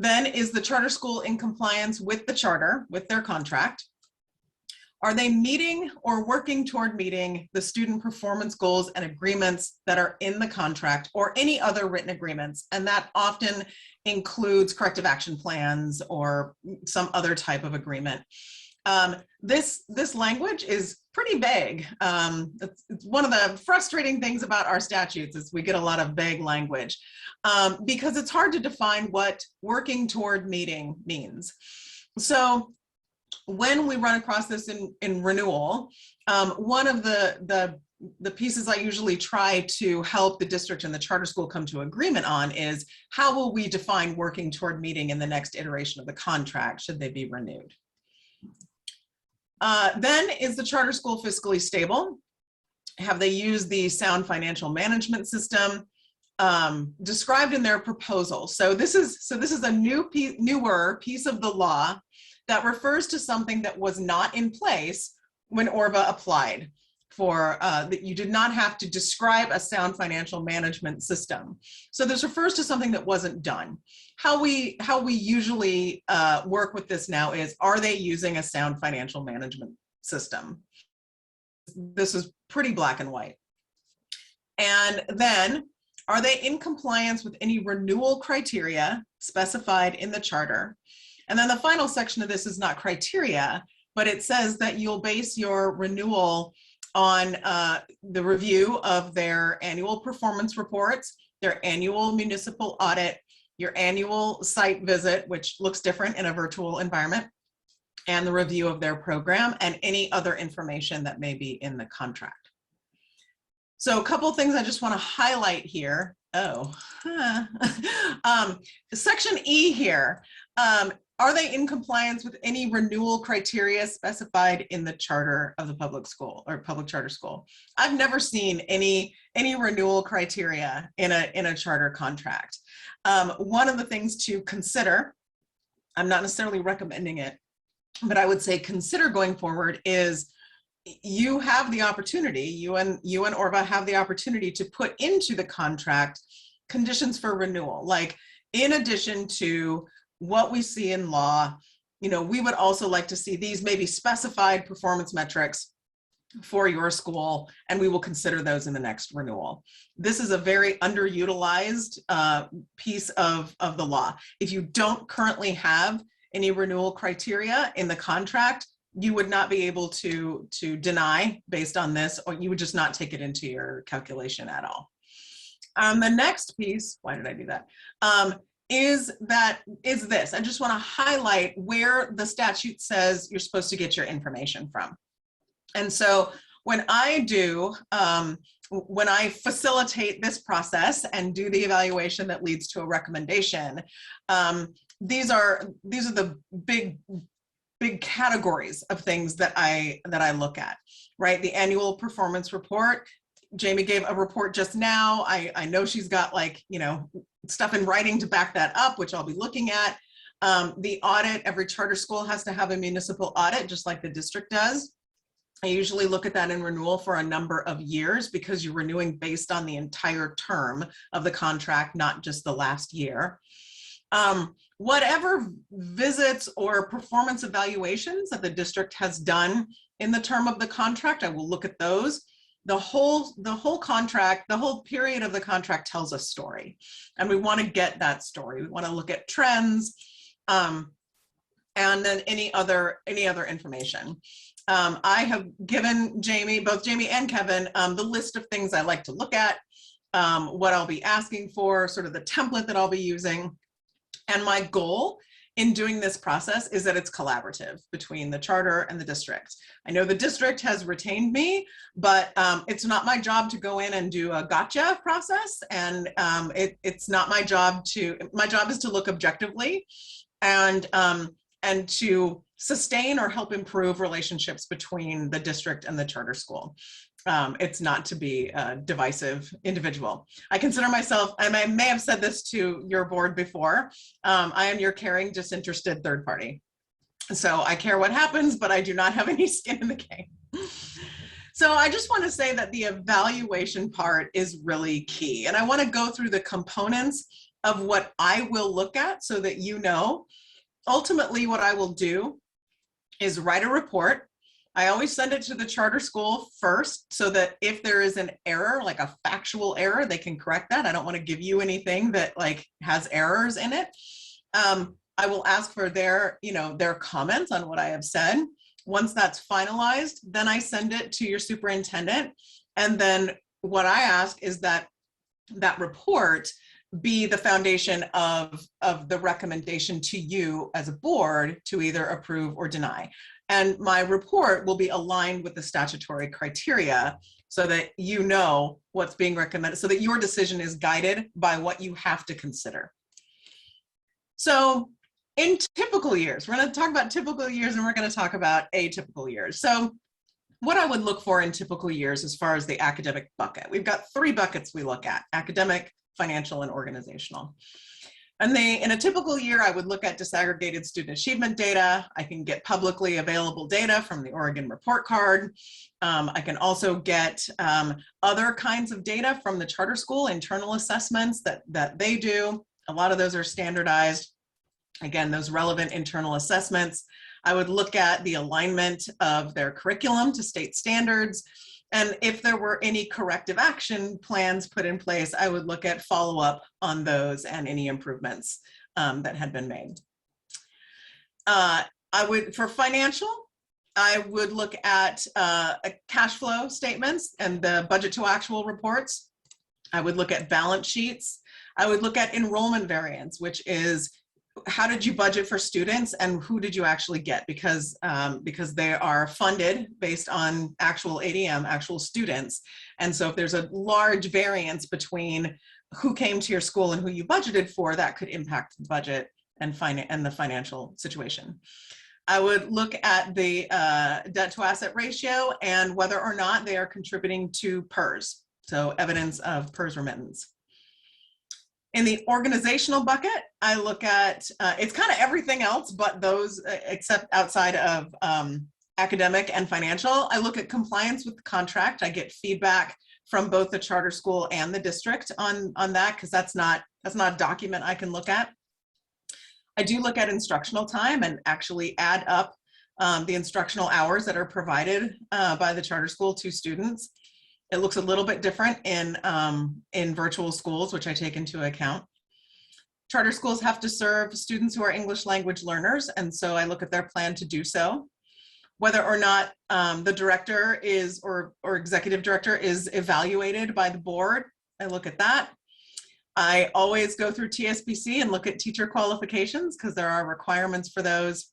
Then is the charter school in compliance with the charter, with their contract? Are they meeting or working toward meeting the student performance goals and agreements that are in the contract or any other written agreements? And that often includes corrective action plans or some other type of agreement. This language is pretty vague. It's one of the frustrating things about our statutes is we get a lot of vague language because it's hard to define what working toward meeting means. So when we run across this in renewal, one of the pieces I usually try to help the district and the charter school come to agreement on is how will we define working toward meeting in the next iteration of the contract should they be renewed. Then is the charter school fiscally stable? Have they used the sound financial management system described in their proposal? So this is a newer piece of the law that refers to something that was not in place when ORVA applied for that you did not have to describe a sound financial management system. So this refers to something that wasn't done. How we usually work with this now is, are they using a sound financial management system? This is pretty black and white. And then, are they in compliance with any renewal criteria specified in the charter? And then the final section of this is not criteria, but it says that you'll base your renewal on the review of their annual performance reports, their annual municipal audit, your annual site visit, which looks different in a virtual environment, and the review of their program and any other information that may be in the contract. So a couple of things I just want to highlight here. Section E here. Are they in compliance with any renewal criteria specified in the charter of the public school or public charter school? I've never seen any renewal criteria in a charter contract. One of the things to consider, I'm not necessarily recommending it, but I would say consider going forward is you have the opportunity, you and ORVA have the opportunity to put into the contract conditions for renewal. Like in addition to what we see in law, we would also like to see these maybe specified performance metrics for your school, and we will consider those in the next renewal. This is a very underutilized piece of the law. If you don't currently have any renewal criteria in the contract, you would not be able to deny based on this, or you would just not take it into your calculation at all. The next piece, why did I do that? Is this. I just want to highlight where the statute says you're supposed to get your information from. And so when I facilitate this process and do the evaluation that leads to a recommendation, these are the big categories of things that I look at, right? The annual performance report. Jamie gave a report just now. I know she's got stuff in writing to back that up, which I'll be looking at. The audit, every charter school has to have a municipal audit, just like the district does. I usually look at that in renewal for a number of years because you're renewing based on the entire term of the contract, not just the last year. Whatever visits or performance evaluations that the district has done in the term of the contract, I will look at those. The whole contract, the whole period of the contract tells a story, and we want to get that story. We want to look at trends, and then any other information. I have given both Jamie and Kevin, the list of things I like to look at, what I'll be asking for, sort of the template that I'll be using. And my goal in doing this process is that it's collaborative between the charter and the district. I know the district has retained me, but it's not my job to go in and do a gotcha process. And it's not my job is to look objectively and to sustain or help improve relationships between the district and the charter school. It's not to be a divisive individual. I consider myself, and I may have said this to your board before, I am your caring, disinterested third party. So I care what happens, but I do not have any skin in the game. So I just want to say that the evaluation part is really key. And I want to go through the components of what I will look at so that you know. Ultimately, what I will do is write a report. I always send it to the charter school first so that if there is an error, like a factual error, they can correct that. I don't want to give you anything that like has errors in it. I will ask for their comments on what I have said. Once that's finalized, then I send it to your superintendent. And then what I ask is that report be the foundation of the recommendation to you as a board to either approve or deny. And my report will be aligned with the statutory criteria so that you know what's being recommended, so that your decision is guided by what you have to consider. So in typical years, we're going to talk about typical years and we're going to talk about atypical years. So what I would look for in typical years as far as the academic bucket, we've got 3 buckets we look at: academic, financial, and organizational. And in a typical year, I would look at disaggregated student achievement data. I can get publicly available data from the Oregon Report Card. I can also get other kinds of data from the charter school, internal assessments that they do. A lot of those are standardized. Again, those relevant internal assessments. I would look at the alignment of their curriculum to state standards. And if there were any corrective action plans put in place, I would look at follow-up on those and any improvements that had been made. For financial, I would look at cash flow statements and the budget to actual reports. I would look at balance sheets. I would look at enrollment variance, which is how did you budget for students and who did you actually get? Because they are funded based on actual ADM, actual students. And so if there's a large variance between who came to your school and who you budgeted for, that could impact the budget and the financial situation. I would look at the debt to asset ratio and whether or not they are contributing to PERS, so evidence of PERS remittance. In the organizational bucket, I look at, it's kind of everything else but those, except outside of academic and financial. I look at compliance with the contract. I get feedback from both the charter school and the district on that, because that's not a document I can look at. I do look at instructional time and actually add up the instructional hours that are provided by the charter school to students. It looks a little bit different in virtual schools, which I take into account. Charter schools have to serve students who are English language learners, and so I look at their plan to do so. Whether or not the director is or executive director is evaluated by the board, I look at that. I always go through TSBC and look at teacher qualifications because there are requirements for those.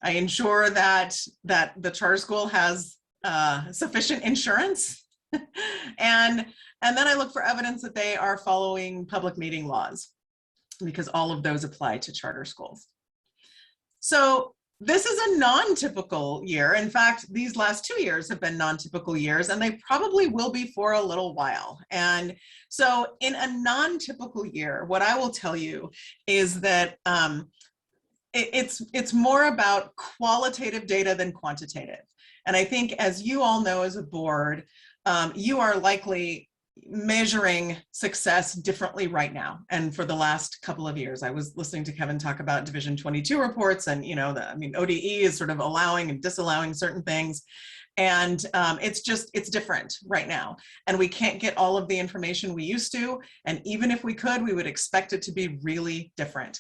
I ensure that the charter school has sufficient insurance. and then I look for evidence that they are following public meeting laws, because all of those apply to charter schools. So this is a non-typical year. In fact, these last 2 years have been non-typical years, and they probably will be for a little while. And so in a non-typical year, what I will tell you is that it's more about qualitative data than quantitative. And I think, as you all know as a board, you are likely measuring success differently right now. And for the last couple of years, I was listening to Kevin talk about Division 22 reports, and ODE is sort of allowing and disallowing certain things. And it's different right now. And we can't get all of the information we used to. And even if we could, we would expect it to be really different.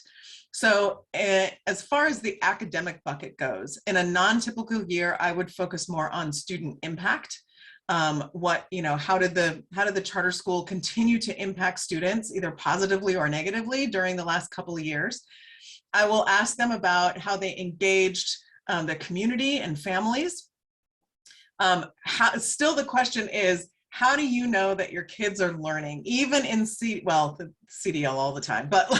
So as far as the academic bucket goes, in a non-typical year, I would focus more on student impact. How did the charter school continue to impact students, either positively or negatively, during the last couple of years? I will ask them about how they engaged the community and families. Still the question is, how do you know that your kids are learning, even in the CDL all the time, but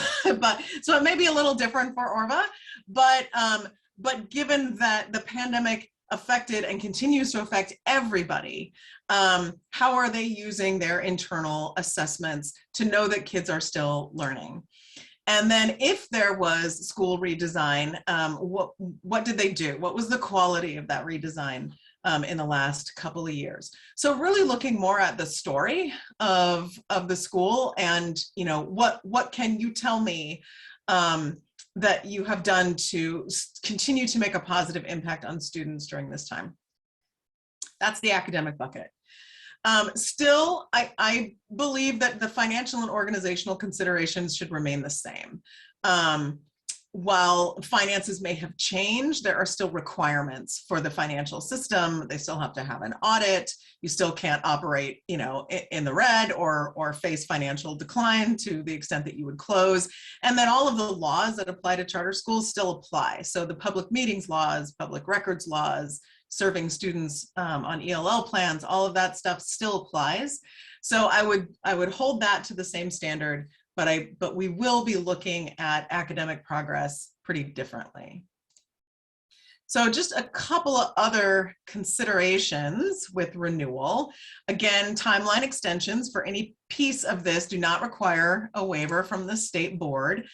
so it may be a little different for Orva, but given that the pandemic affected and continues to affect everybody, how are they using their internal assessments to know that kids are still learning? And then if there was school redesign, what did they do? What was the quality of that redesign in the last couple of years? So really looking more at the story of the school, and what can you tell me that you have done to continue to make a positive impact on students during this time? That's the academic bucket. Still, I believe that the financial and organizational considerations should remain the same. While finances may have changed, there are still requirements for the financial system. They still have to have an audit. You still can't operate, in the red or face financial decline to the extent that you would close. And then all of the laws that apply to charter schools still apply. So the public meetings laws, public records laws, serving students on ELL plans, all of that stuff still applies. So I would hold that to the same standard, but we will be looking at academic progress pretty differently. So just a couple of other considerations with renewal. Again, timeline extensions for any piece of this do not require a waiver from the state board.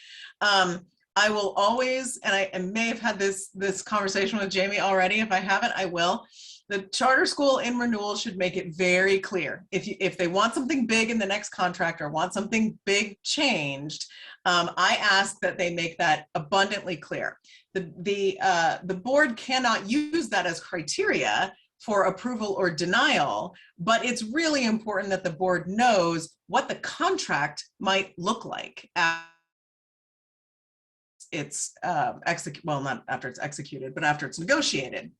I will always, and I may have had this conversation with Jamie already. If I haven't, I will. The charter school in renewal should make it very clear. If they want something big in the next contract or want something big changed, I ask that they make that abundantly clear. The board cannot use that as criteria for approval or denial, but it's really important that the board knows what the contract might look like not after it's executed, but after it's negotiated.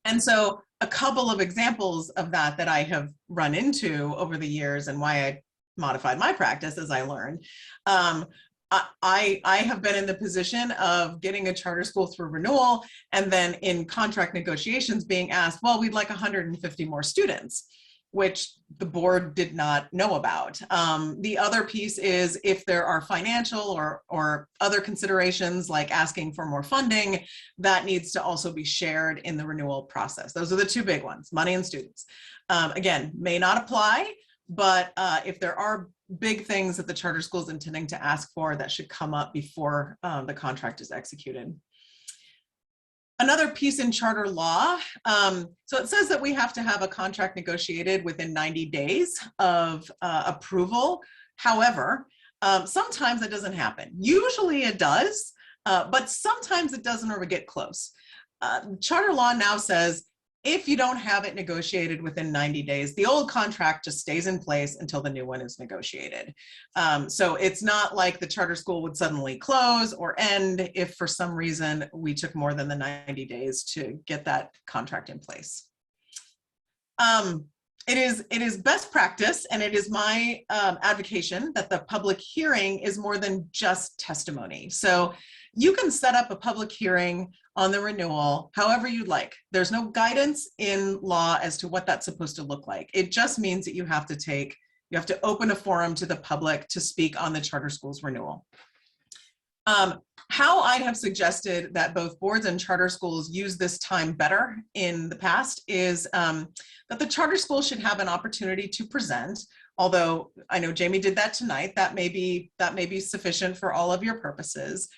And so a couple of examples of that I have run into over the years, and why I modified my practice as I learned. I have been in the position of getting a charter school through renewal, and then in contract negotiations being asked, well, we'd like 150 more students, which the board did not know about. The other piece is if there are financial or other considerations like asking for more funding, that needs to also be shared in the renewal process. Those are the two big ones, money and students. Again, may not apply, but if there are big things that the charter school is intending to ask for, that should come up before the contract is executed. Another piece in charter law, so it says that we have to have a contract negotiated within 90 days of approval. However, sometimes it doesn't happen. Usually it does, but sometimes it doesn't, or we get close. Charter law now says if you don't have it negotiated within 90 days, the old contract just stays in place until the new one is negotiated. So it's not like the charter school would suddenly close or end if for some reason we took more than the 90 days to get that contract in place. It is best practice, and it is my advocation that the public hearing is more than just testimony. So you can set up a public hearing on the renewal however you'd like. There's no guidance in law as to what that's supposed to look like. It just means that you have to open a forum to the public to speak on the charter school's renewal. How I have suggested that both boards and charter schools use this time better in the past is that the charter school should have an opportunity to present. Although I know Jamie did that tonight, that may be sufficient for all of your purposes.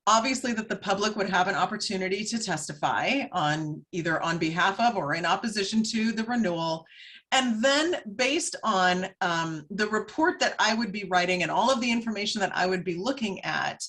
Obviously, that the public would have an opportunity to testify on either on behalf of or in opposition to the renewal, And then based on the report that I would be writing and all of the information that I would be looking at,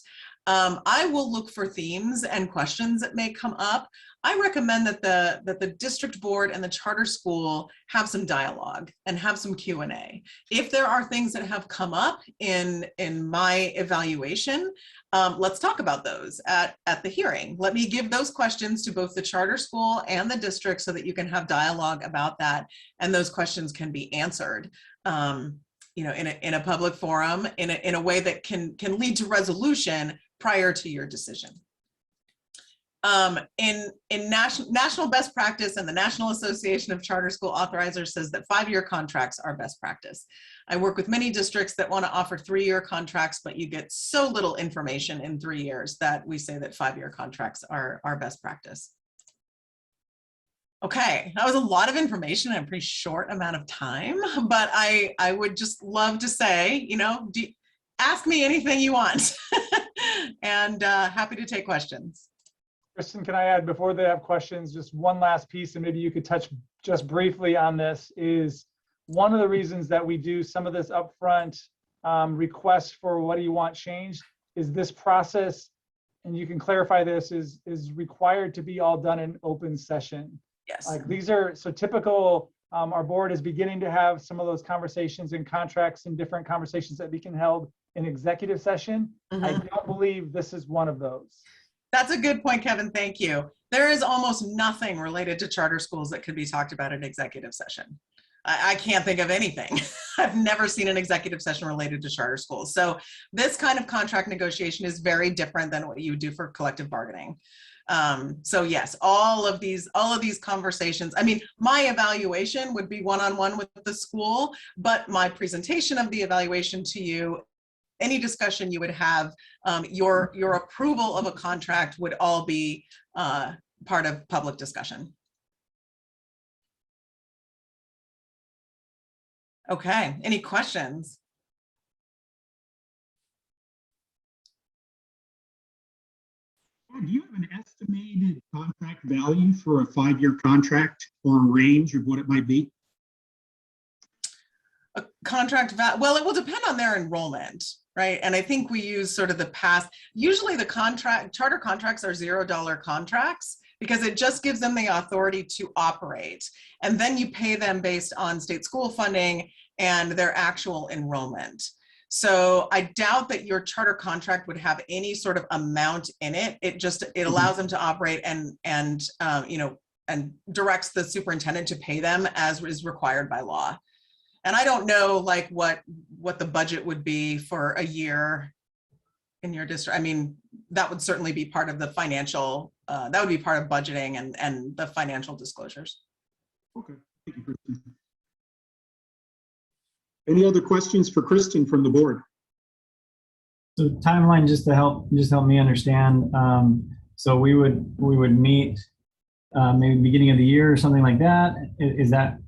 I will look for themes and questions that may come up. I recommend that the district board and the charter school have some dialogue and have some Q&A. If there are things that have come up in my evaluation, let's talk about those at the hearing. Let me give those questions to both the charter school and the district so that you can have dialogue about that, and those questions can be answered. You know, in a public forum, in a way that can lead to resolution prior to your decision. In national best practice, and the National Association of Charter School Authorizers says that 5-year contracts are best practice. I work with many districts that want to offer 3-year contracts, but you get so little information in 3 years that we say that 5-year contracts are best practice. Okay, that was a lot of information in a pretty short amount of time, but I would just love to say, you know, ask me anything you want. And happy to take questions. Kristen, can I add, before they have questions, just one last piece, and maybe you could touch just briefly on this, is one of the reasons that we do some of this upfront requests for what do you want changed is this process, and you can clarify this, is required to be all done in open session. Yes. Like these are so typical. Our board is beginning to have some of those conversations and contracts and different conversations that we can held in executive session. I don't believe this is one of those. That's a good point, Kevin. Thank you. There is almost nothing related to charter schools that could be talked about in executive session. I can't think of anything. I've never seen an executive session related to charter schools. So this kind of contract negotiation is very different than what you would do for collective bargaining. So yes, all of these conversations, I mean, my evaluation would be one-on-one with the school, but my presentation of the evaluation to you, any discussion you would have, your approval of a contract would all be part of public discussion. Okay, any questions? Do you have an estimated contract value for a 5-year contract, or a range of what it might be? A contract value, well, it will depend on their enrollment, right? And I think we use sort of the past, usually the charter contracts are $0 contracts because it just gives them the authority to operate. And then you pay them based on state school funding and their actual enrollment. So I doubt that your charter contract would have any sort of amount in it. It allows them to operate and you know, and directs the superintendent to pay them as is required by law. And I don't know like what the budget would be for a year in your district. I mean, that would certainly be part of the financial, that would be part of budgeting and the financial disclosures. Okay, thank you, Kristen. Any other questions for Kristen from the board? So timeline, just to help me understand. So we would meet maybe beginning of the year or something like that. Is that?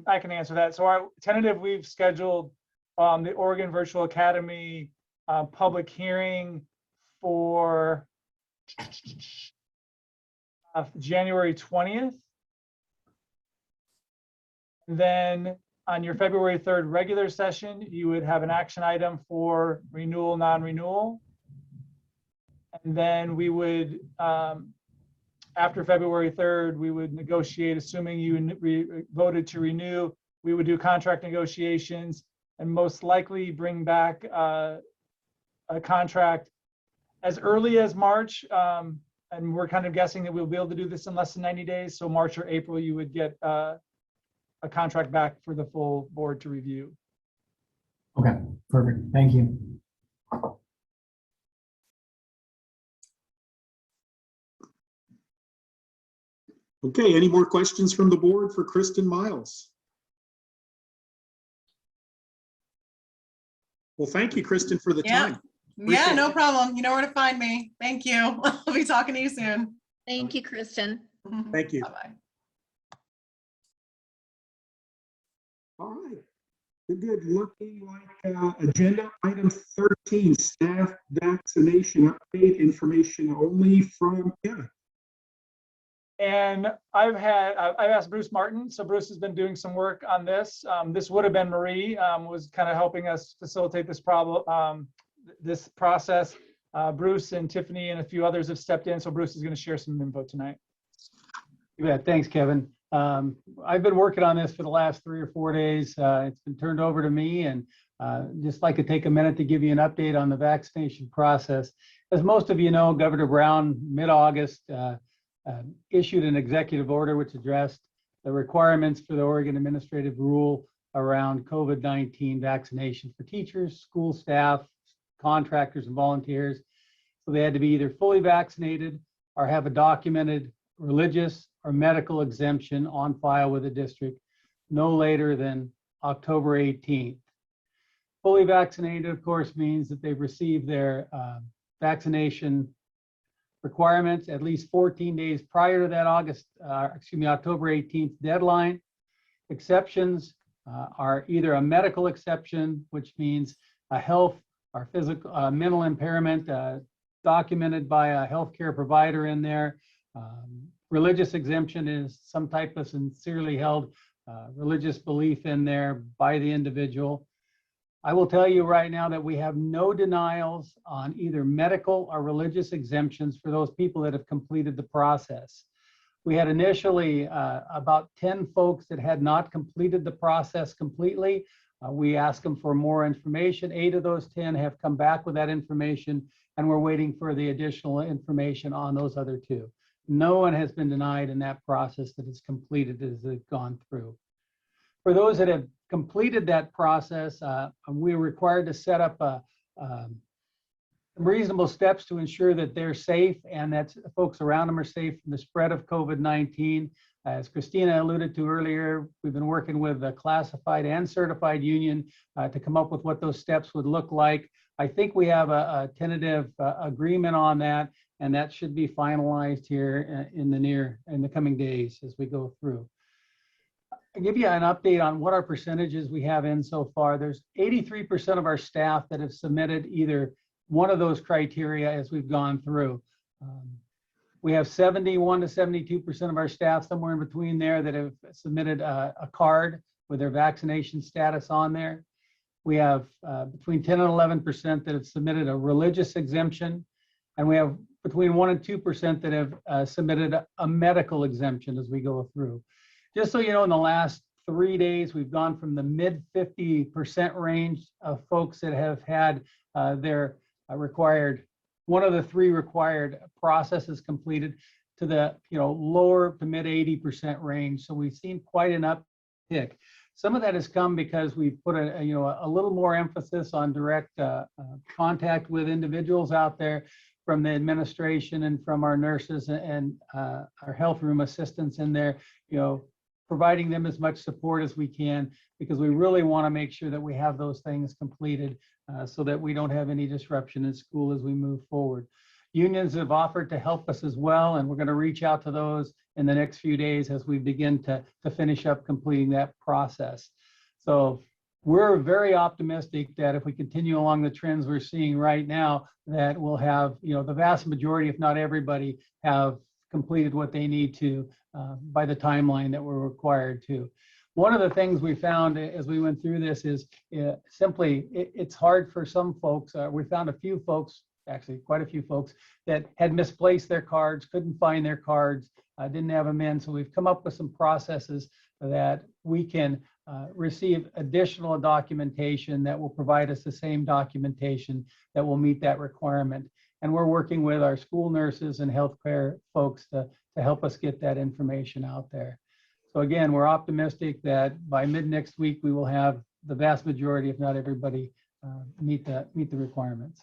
I can answer that. So our tentative, we've scheduled the Oregon Virtual Academy public hearing for January 20th. Then on your February 3rd regular session, you would have an action item for renewal, non-renewal. And then we would, after February 3rd, we would negotiate, assuming you voted to renew, we would do contract negotiations and most likely bring back a contract as early as March. And we're kind of guessing that we'll be able to do this in less than 90 days. So March or April, you would get a contract back for the full board to review. Okay, perfect. Thank you. Okay, any more questions from the board for Kristen Miles? Well, thank you, Kristen, for the time. Yeah, no problem. You know where to find me. Thank you. I'll be talking to you soon. Thank you, Kristen. Thank you. Bye-bye. All right. Good. Looking like agenda item 13, staff vaccination update information only from Kevin. And I've asked Bruce Martin. So Bruce has been doing some work on this. This would have been Marie, was kind of helping us facilitate this problem, this process. Bruce and Tiffany and a few others have stepped in. So Bruce is going to share some info tonight. Yeah, thanks, Kevin. I've been working on this for the last 3 or 4 days. It's been turned over to me, and just like to take a minute to give you an update on the vaccination process. As most of you know, Governor Brown, mid-August, issued an executive order which addressed the requirements for the Oregon administrative rule around COVID-19 vaccination for teachers, school staff, contractors, and volunteers. So they had to be either fully vaccinated or have a documented religious or medical exemption on file with the district no later than October 18th. Fully vaccinated, of course, means that they've received their vaccination requirements at least 14 days prior to that October 18th deadline. Exceptions are either a medical exception, which means a health or physical mental impairment documented by a healthcare provider in there. Religious exemption is some type of sincerely held religious belief in there by the individual. I will tell you right now that we have no denials on either medical or religious exemptions for those people that have completed the process. We had initially about 10 folks that had not completed the process completely. We asked them for more information. 8 of those 10 have come back with that information, and we're waiting for the additional information on those other 2. No one has been denied in that process that is completed as they've gone through. For those that have completed that process, we're required to set up reasonable steps to ensure that they're safe and that folks around them are safe from the spread of COVID-19. As Christina alluded to earlier, we've been working with the classified and certified union to come up with what those steps would look like. I think we have a tentative agreement on that, and that should be finalized here in the coming days as we go through. I'll give you an update on what our percentages we have in so far. There's 83% of our staff that have submitted either one of those criteria as we've gone through. We have 71 to 72% of our staff, somewhere in between there, that have submitted a card with their vaccination status on there. We have between 10 and 11% that have submitted a religious exemption, and we have between 1 and 2% that have submitted a medical exemption as we go through. Just so you know, in the last 3 days, we've gone from the mid 50% range of folks that have had their required, one of the 3 required processes completed, to the lower to mid 80% range. So we've seen quite an uptick. Some of that has come because we've put a little more emphasis on direct contact with individuals out there from the administration and from our nurses and our health room assistants in there, providing them as much support as we can, because we really want to make sure that we have those things completed so that we don't have any disruption in school as we move forward. Unions have offered to help us as well, and we're going to reach out to those in the next few days as we begin to finish up completing that process. So we're very optimistic that if we continue along the trends we're seeing right now, that we'll have, the vast majority, if not everybody, have completed what they need to by the timeline that we're required to. One of the things we found as we went through this is simply it's hard for some folks. We found a few folks, actually quite a few folks, that had misplaced their cards, couldn't find their cards, didn't have them in. So we've come up with some processes that we can receive additional documentation that will provide us the same documentation that will meet that requirement. And we're working with our school nurses and healthcare folks to help us get that information out there. So again, we're optimistic that by mid next week, we will have the vast majority, if not everybody, meet the requirements.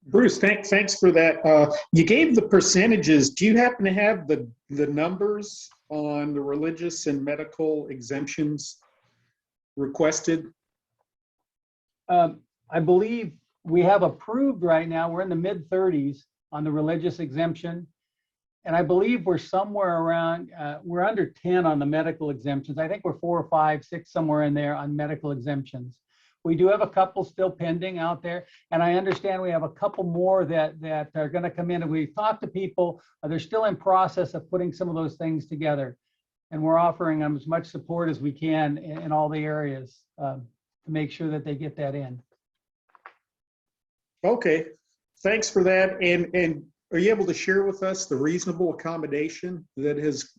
Bruce, thanks for that. You gave the percentages. Do you happen to have the numbers on the religious and medical exemptions requested? I believe we have approved right now. We're in the mid 30s on the religious exemption. And I believe we're somewhere around, we're under 10 on the medical exemptions. I think we're 4 or 5, 6, somewhere in there on medical exemptions. We do have a couple still pending out there, and I understand we have a couple more that are going to come in, and we've talked to people. They're still in process of putting some of those things together, and we're offering them as much support as we can in all the areas to make sure that they get that in. Okay, thanks for that. And are you able to share with us the reasonable accommodation that has,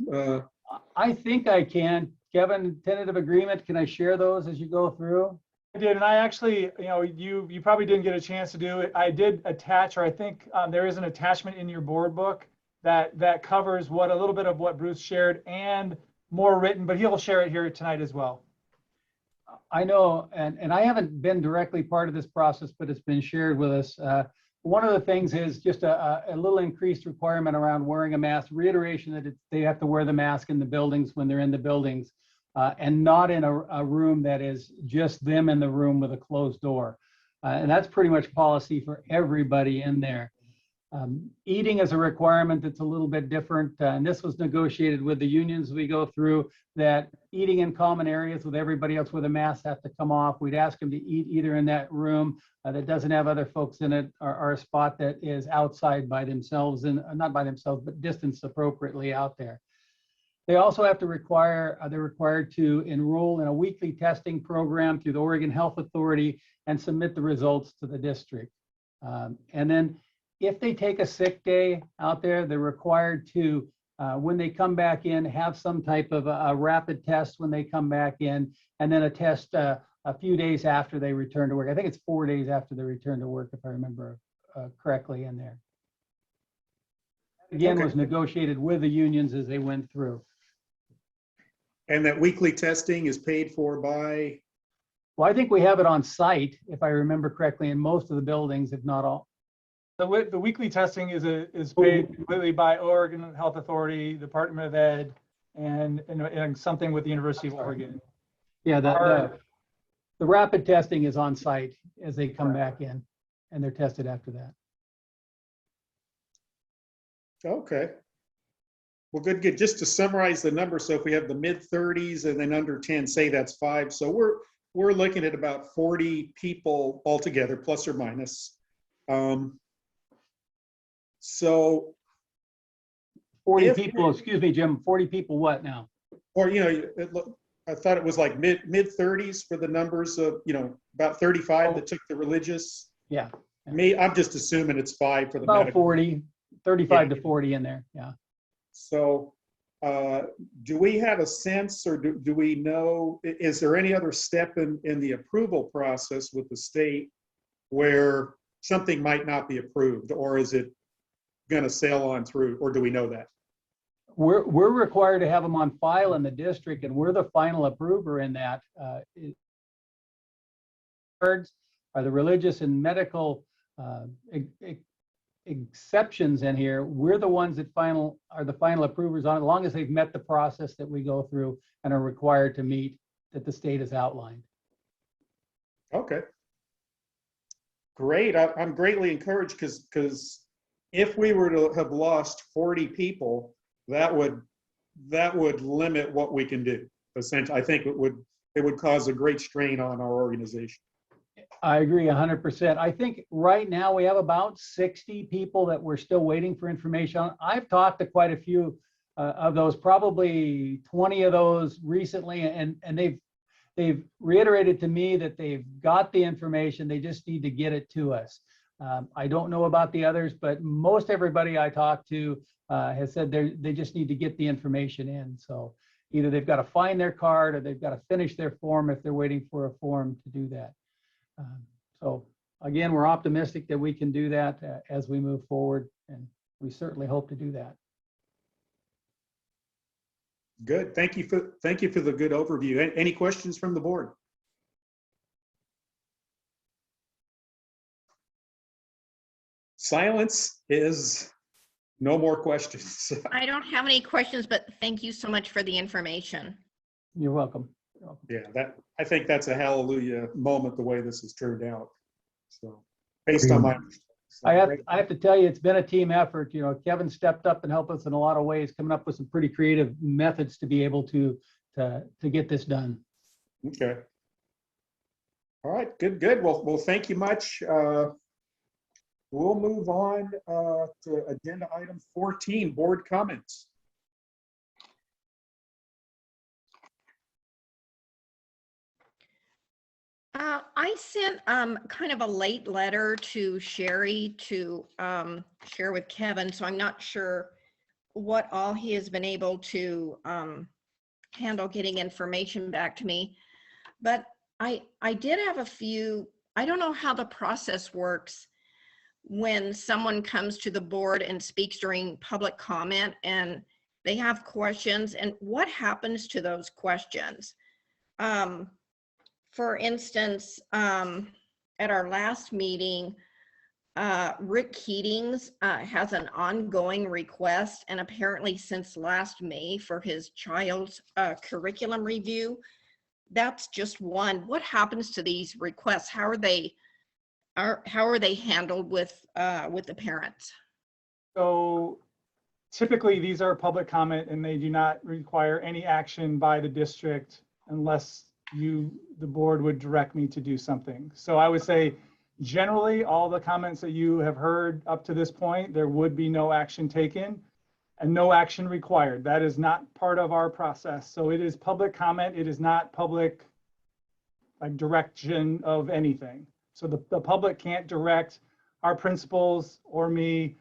I think I can. Kevin, tentative agreement, can I share those as you go through? I did, and I actually, you probably didn't get a chance to do it. I did attach, or I think there is an attachment in your board book that covers a little bit of what Bruce shared and more written, but he'll share it here tonight as well. I know, and I haven't been directly part of this process, but it's been shared with us. One of the things is just a little increased requirement around wearing a mask, reiteration that they have to wear the mask in the buildings when they're in the buildings, and not in a room that is just them in the room with a closed door. And that's pretty much policy for everybody in there. Eating is a requirement that's a little bit different, and this was negotiated with the unions. We go through that eating in common areas with everybody else where the masks have to come off. We'd ask them to eat either in that room that doesn't have other folks in it, or a spot that is outside by themselves, and not by themselves, but distanced appropriately out there. They also have to they're required to enroll in a weekly testing program through the Oregon Health Authority and submit the results to the district. And then if they take a sick day out there, they're required to, when they come back in, have some type of a rapid test when they come back in, and then a test a few days after they return to work. I think it's 4 days after they return to work, if I remember correctly in there. Again, was negotiated with the unions as they went through. and that weekly testing is paid for by? Well, I think we have it on site, if I remember correctly, in most of the buildings, if not all. The weekly testing is paid completely by Oregon Health Authority, Department of Ed, and something with the University of Oregon. Yeah, the rapid testing is on site as they come back in, and they're tested after that. Okay. Well, good. Just to summarize the numbers, so if we have the mid-30s and then under 10, say that's 5. So we're looking at about 40 people altogether, plus or minus. So 40 people, excuse me, Jim, 40 people what now? Or, I thought it was like mid-30s for the numbers of, about 35 that took the religious. Yeah. I'm just assuming it's 5 for the about medical. 40, 35 to 40 in there, yeah. So do we have a sense, or do we know, is there any other step in the approval process with the state where something might not be approved, or is it going to sail on through, or do we know that? We're required to have them on file in the district, and we're the final approver in that. Are the religious and medical exceptions in here? We're the ones that are the final approvers on it, as long as they've met the process that we go through and are required to meet that the state has outlined. Okay. Great. I'm greatly encouraged because if we were to have lost 40 people, that would limit what we can do. Essentially, I think it would cause a great strain on our organization. I agree 100%. I think right now we have about 60 people that we're still waiting for information on. I've talked to quite a few of those, probably 20 of those recently, and they've reiterated to me that they've got the information. They just need to get it to us. I don't know about the others, but most everybody I talked to has said they just need to get the information in. So either they've got to find their card or they've got to finish their form if they're waiting for a form to do that. So again, we're optimistic that we can do that as we move forward, and we certainly hope to do that. Good. Thank you for the good overview. Any questions from the board? Silence is no more questions. I don't have any questions, but thank you so much for the information. You're welcome. Yeah, I think that's a hallelujah moment, the way this has turned out. So based on my I have to tell you, it's been a team effort. Kevin stepped up and helped us in a lot of ways, coming up with some pretty creative methods to be able to get this done. Okay. All right, good. Well, thank you much. We'll move on to agenda item 14, board comments. I sent kind of a late letter to Sherry to share with Kevin, so I'm not sure what all he has been able to handle getting information back to me. But I did have a few, I don't know how the process works when someone comes to the board and speaks during public comment and they have questions, and what happens to those questions. For instance, at our last meeting, Rick Keatings has an ongoing request, and apparently since last May, for his child's curriculum review. That's just one. What happens to these requests? How are they handled with the parents? So typically these are public comment and they do not require any action by the district unless the board would direct me to do something. So I would say generally all the comments that you have heard up to this point, there would be no action taken and no action required. That is not part of our process. So it is public comment. It is not public like direction of anything. So the public can't direct our principals or me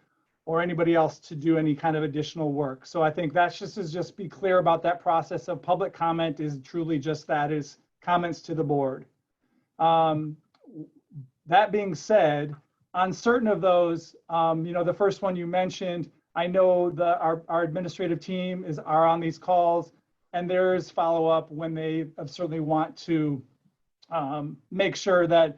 or anybody else to do any kind of additional work. So I think that's just be clear about that process of public comment is truly just that, is comments to the board. That being said, on certain of those, the first one you mentioned, I know our administrative team are on these calls, and there is follow-up when they certainly want to make sure that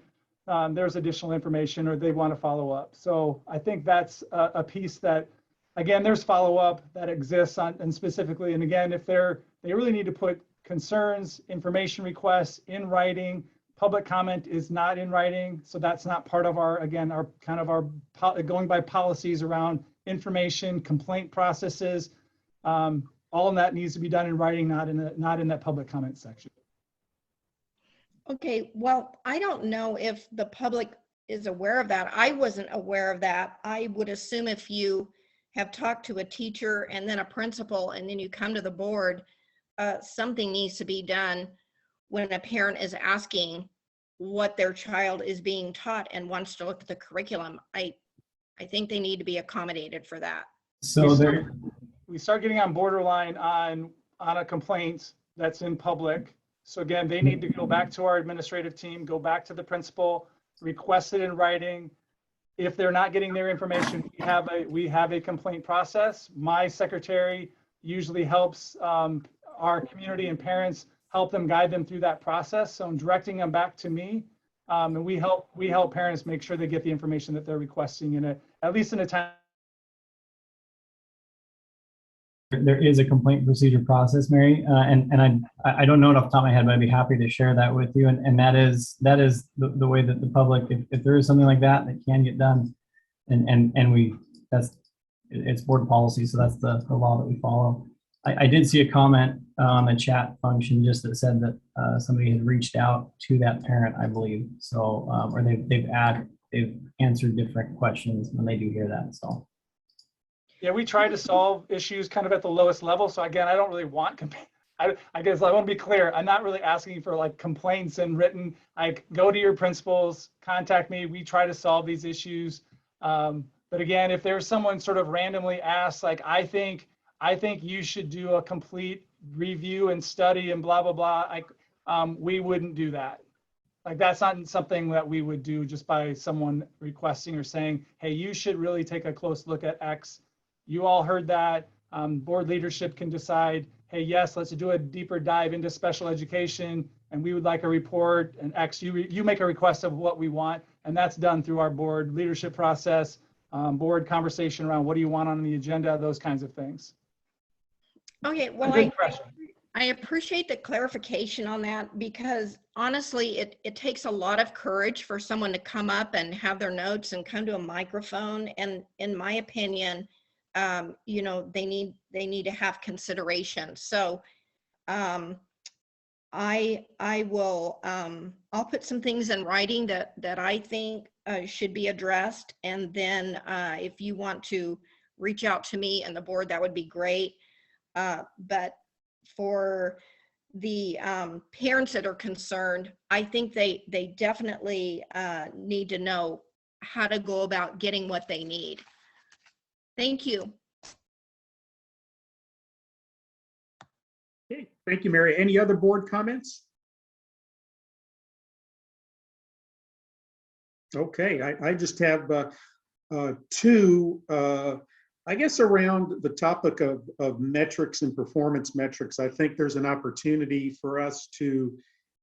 there's additional information or they want to follow up. So I think that's a piece that, again, there's follow-up that exists on, and specifically, and again, if they really need to put concerns, information requests in writing. Public comment is not in writing, so that's not part of our going by policies around information, complaint processes. All of that needs to be done in writing, not in that public comment section. Okay, well, I don't know if the public is aware of that. I wasn't aware of that. I would assume if you have talked to a teacher and then a principal and then you come to the board, something needs to be done when a parent is asking what their child is being taught and wants to look at the curriculum. I think they need to be accommodated for that. So we start getting on borderline on a complaint that's in public. So again, they need to go back to our administrative team, go back to the principal, request it in writing. If they're not getting their information, we have a complaint process. My secretary usually helps our community and parents, help them, guide them through that process. So I'm directing them back to me, and we help parents make sure they get the information that they're requesting at least in a time. There is a complaint procedure process, Mary, and I don't know it off the top of my head, but I'd be happy to share that with you. And that is the way that the public, if there is something like that can get done, it's board policy, so that's the law that we follow. I did see a comment on the chat function just that said that somebody had reached out to that parent, I believe. So, or they've answered different questions when they do hear that. So. Yeah, we try to solve issues kind of at the lowest level. So again, I don't really want, I guess I want to be clear. I'm not really asking for like complaints and written, like go to your principals, contact me. We try to solve these issues. But again, if there's someone sort of randomly asks, like, I think you should do a complete review and study and blah, blah, blah. We wouldn't do that. Like that's not something that we would do just by someone requesting or saying, hey, you should really take a close look at X. You all heard that. Board leadership can decide, hey, yes, let's do a deeper dive into special education, and we would like a report, and X, you make a request of what we want, and that's done through our board leadership process, board conversation around what do you want on the agenda, those kinds of things. Okay, well, I appreciate the clarification on that, because honestly, it takes a lot of courage for someone to come up and have their notes and come to a microphone, and in my opinion, they need to have consideration. So I will, I'll put some things in writing that I think should be addressed. And then if you want to reach out to me and the board, that would be great. But for the parents that are concerned, I think they definitely need to know how to go about getting what they need. Thank you. Okay, thank you, Mary. Any other board comments? Okay, I just have two, I guess, around the topic of metrics and performance metrics. I think there's an opportunity for us to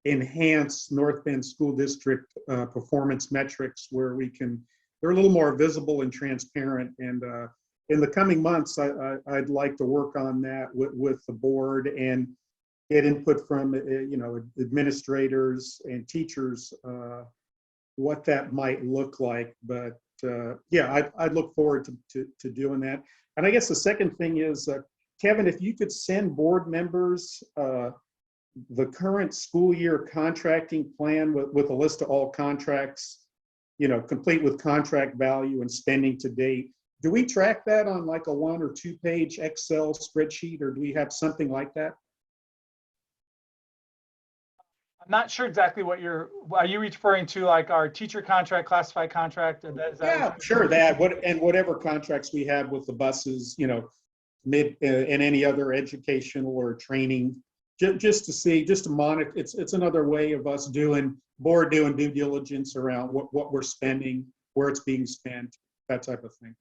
enhance North Bend School District performance metrics where they're a little more visible and transparent. And in the coming months, I'd like to work on that with the board and get input from administrators and teachers, what that might look like. But yeah, I'd look forward to doing that. And I guess the second thing is, Kevin, if you could send board members the current school year contracting plan with a list of all contracts, complete with contract value and spending to date. Do we track that on like a 1 or 2 page Excel spreadsheet, or do we have something like that? I'm not sure exactly are you referring to, like our teacher contract, classified contract? Yeah, sure, that, and whatever contracts we have with the buses, and any other educational or training, just to monitor. It's another way of us doing due diligence around what we're spending, where it's being spent, that type of thing.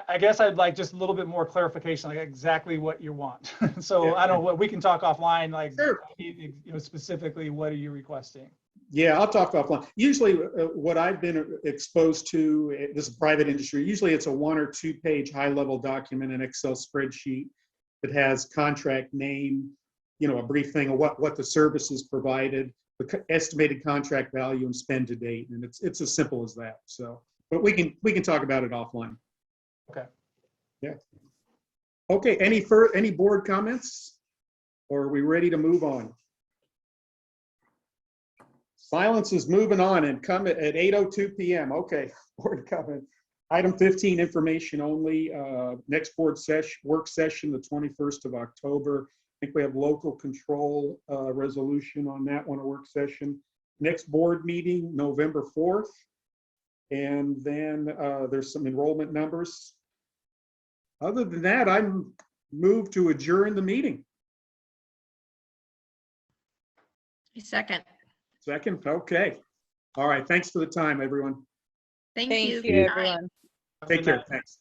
I guess I'd like just a little bit more clarification, like exactly what you want. So Yeah. I don't know what we can talk offline, like Sure. Specifically, what are you requesting? Yeah, I'll talk offline. Usually what I've been exposed to, this is private industry, usually it's a 1 or 2 page high level document, an Excel spreadsheet that has contract name, a brief thing of what the services provided, the estimated contract value and spend to date. And it's as simple as that. So, but we can talk about it offline. Okay. Yeah. Okay, any board comments? Or are we ready to move on? Silence is moving on and come at 8:02 p.m. Okay, board comment. Item 15, information only. Next board work session, the 21st of October. I think we have local control resolution on that one, a work session. Next board meeting, November 4th. And then there's some enrollment numbers. Other than that, I'm moved to adjourn the meeting. Second. Second, okay. All right, thanks for the time, everyone. Thank you. Thank you, everyone. Take care, thanks.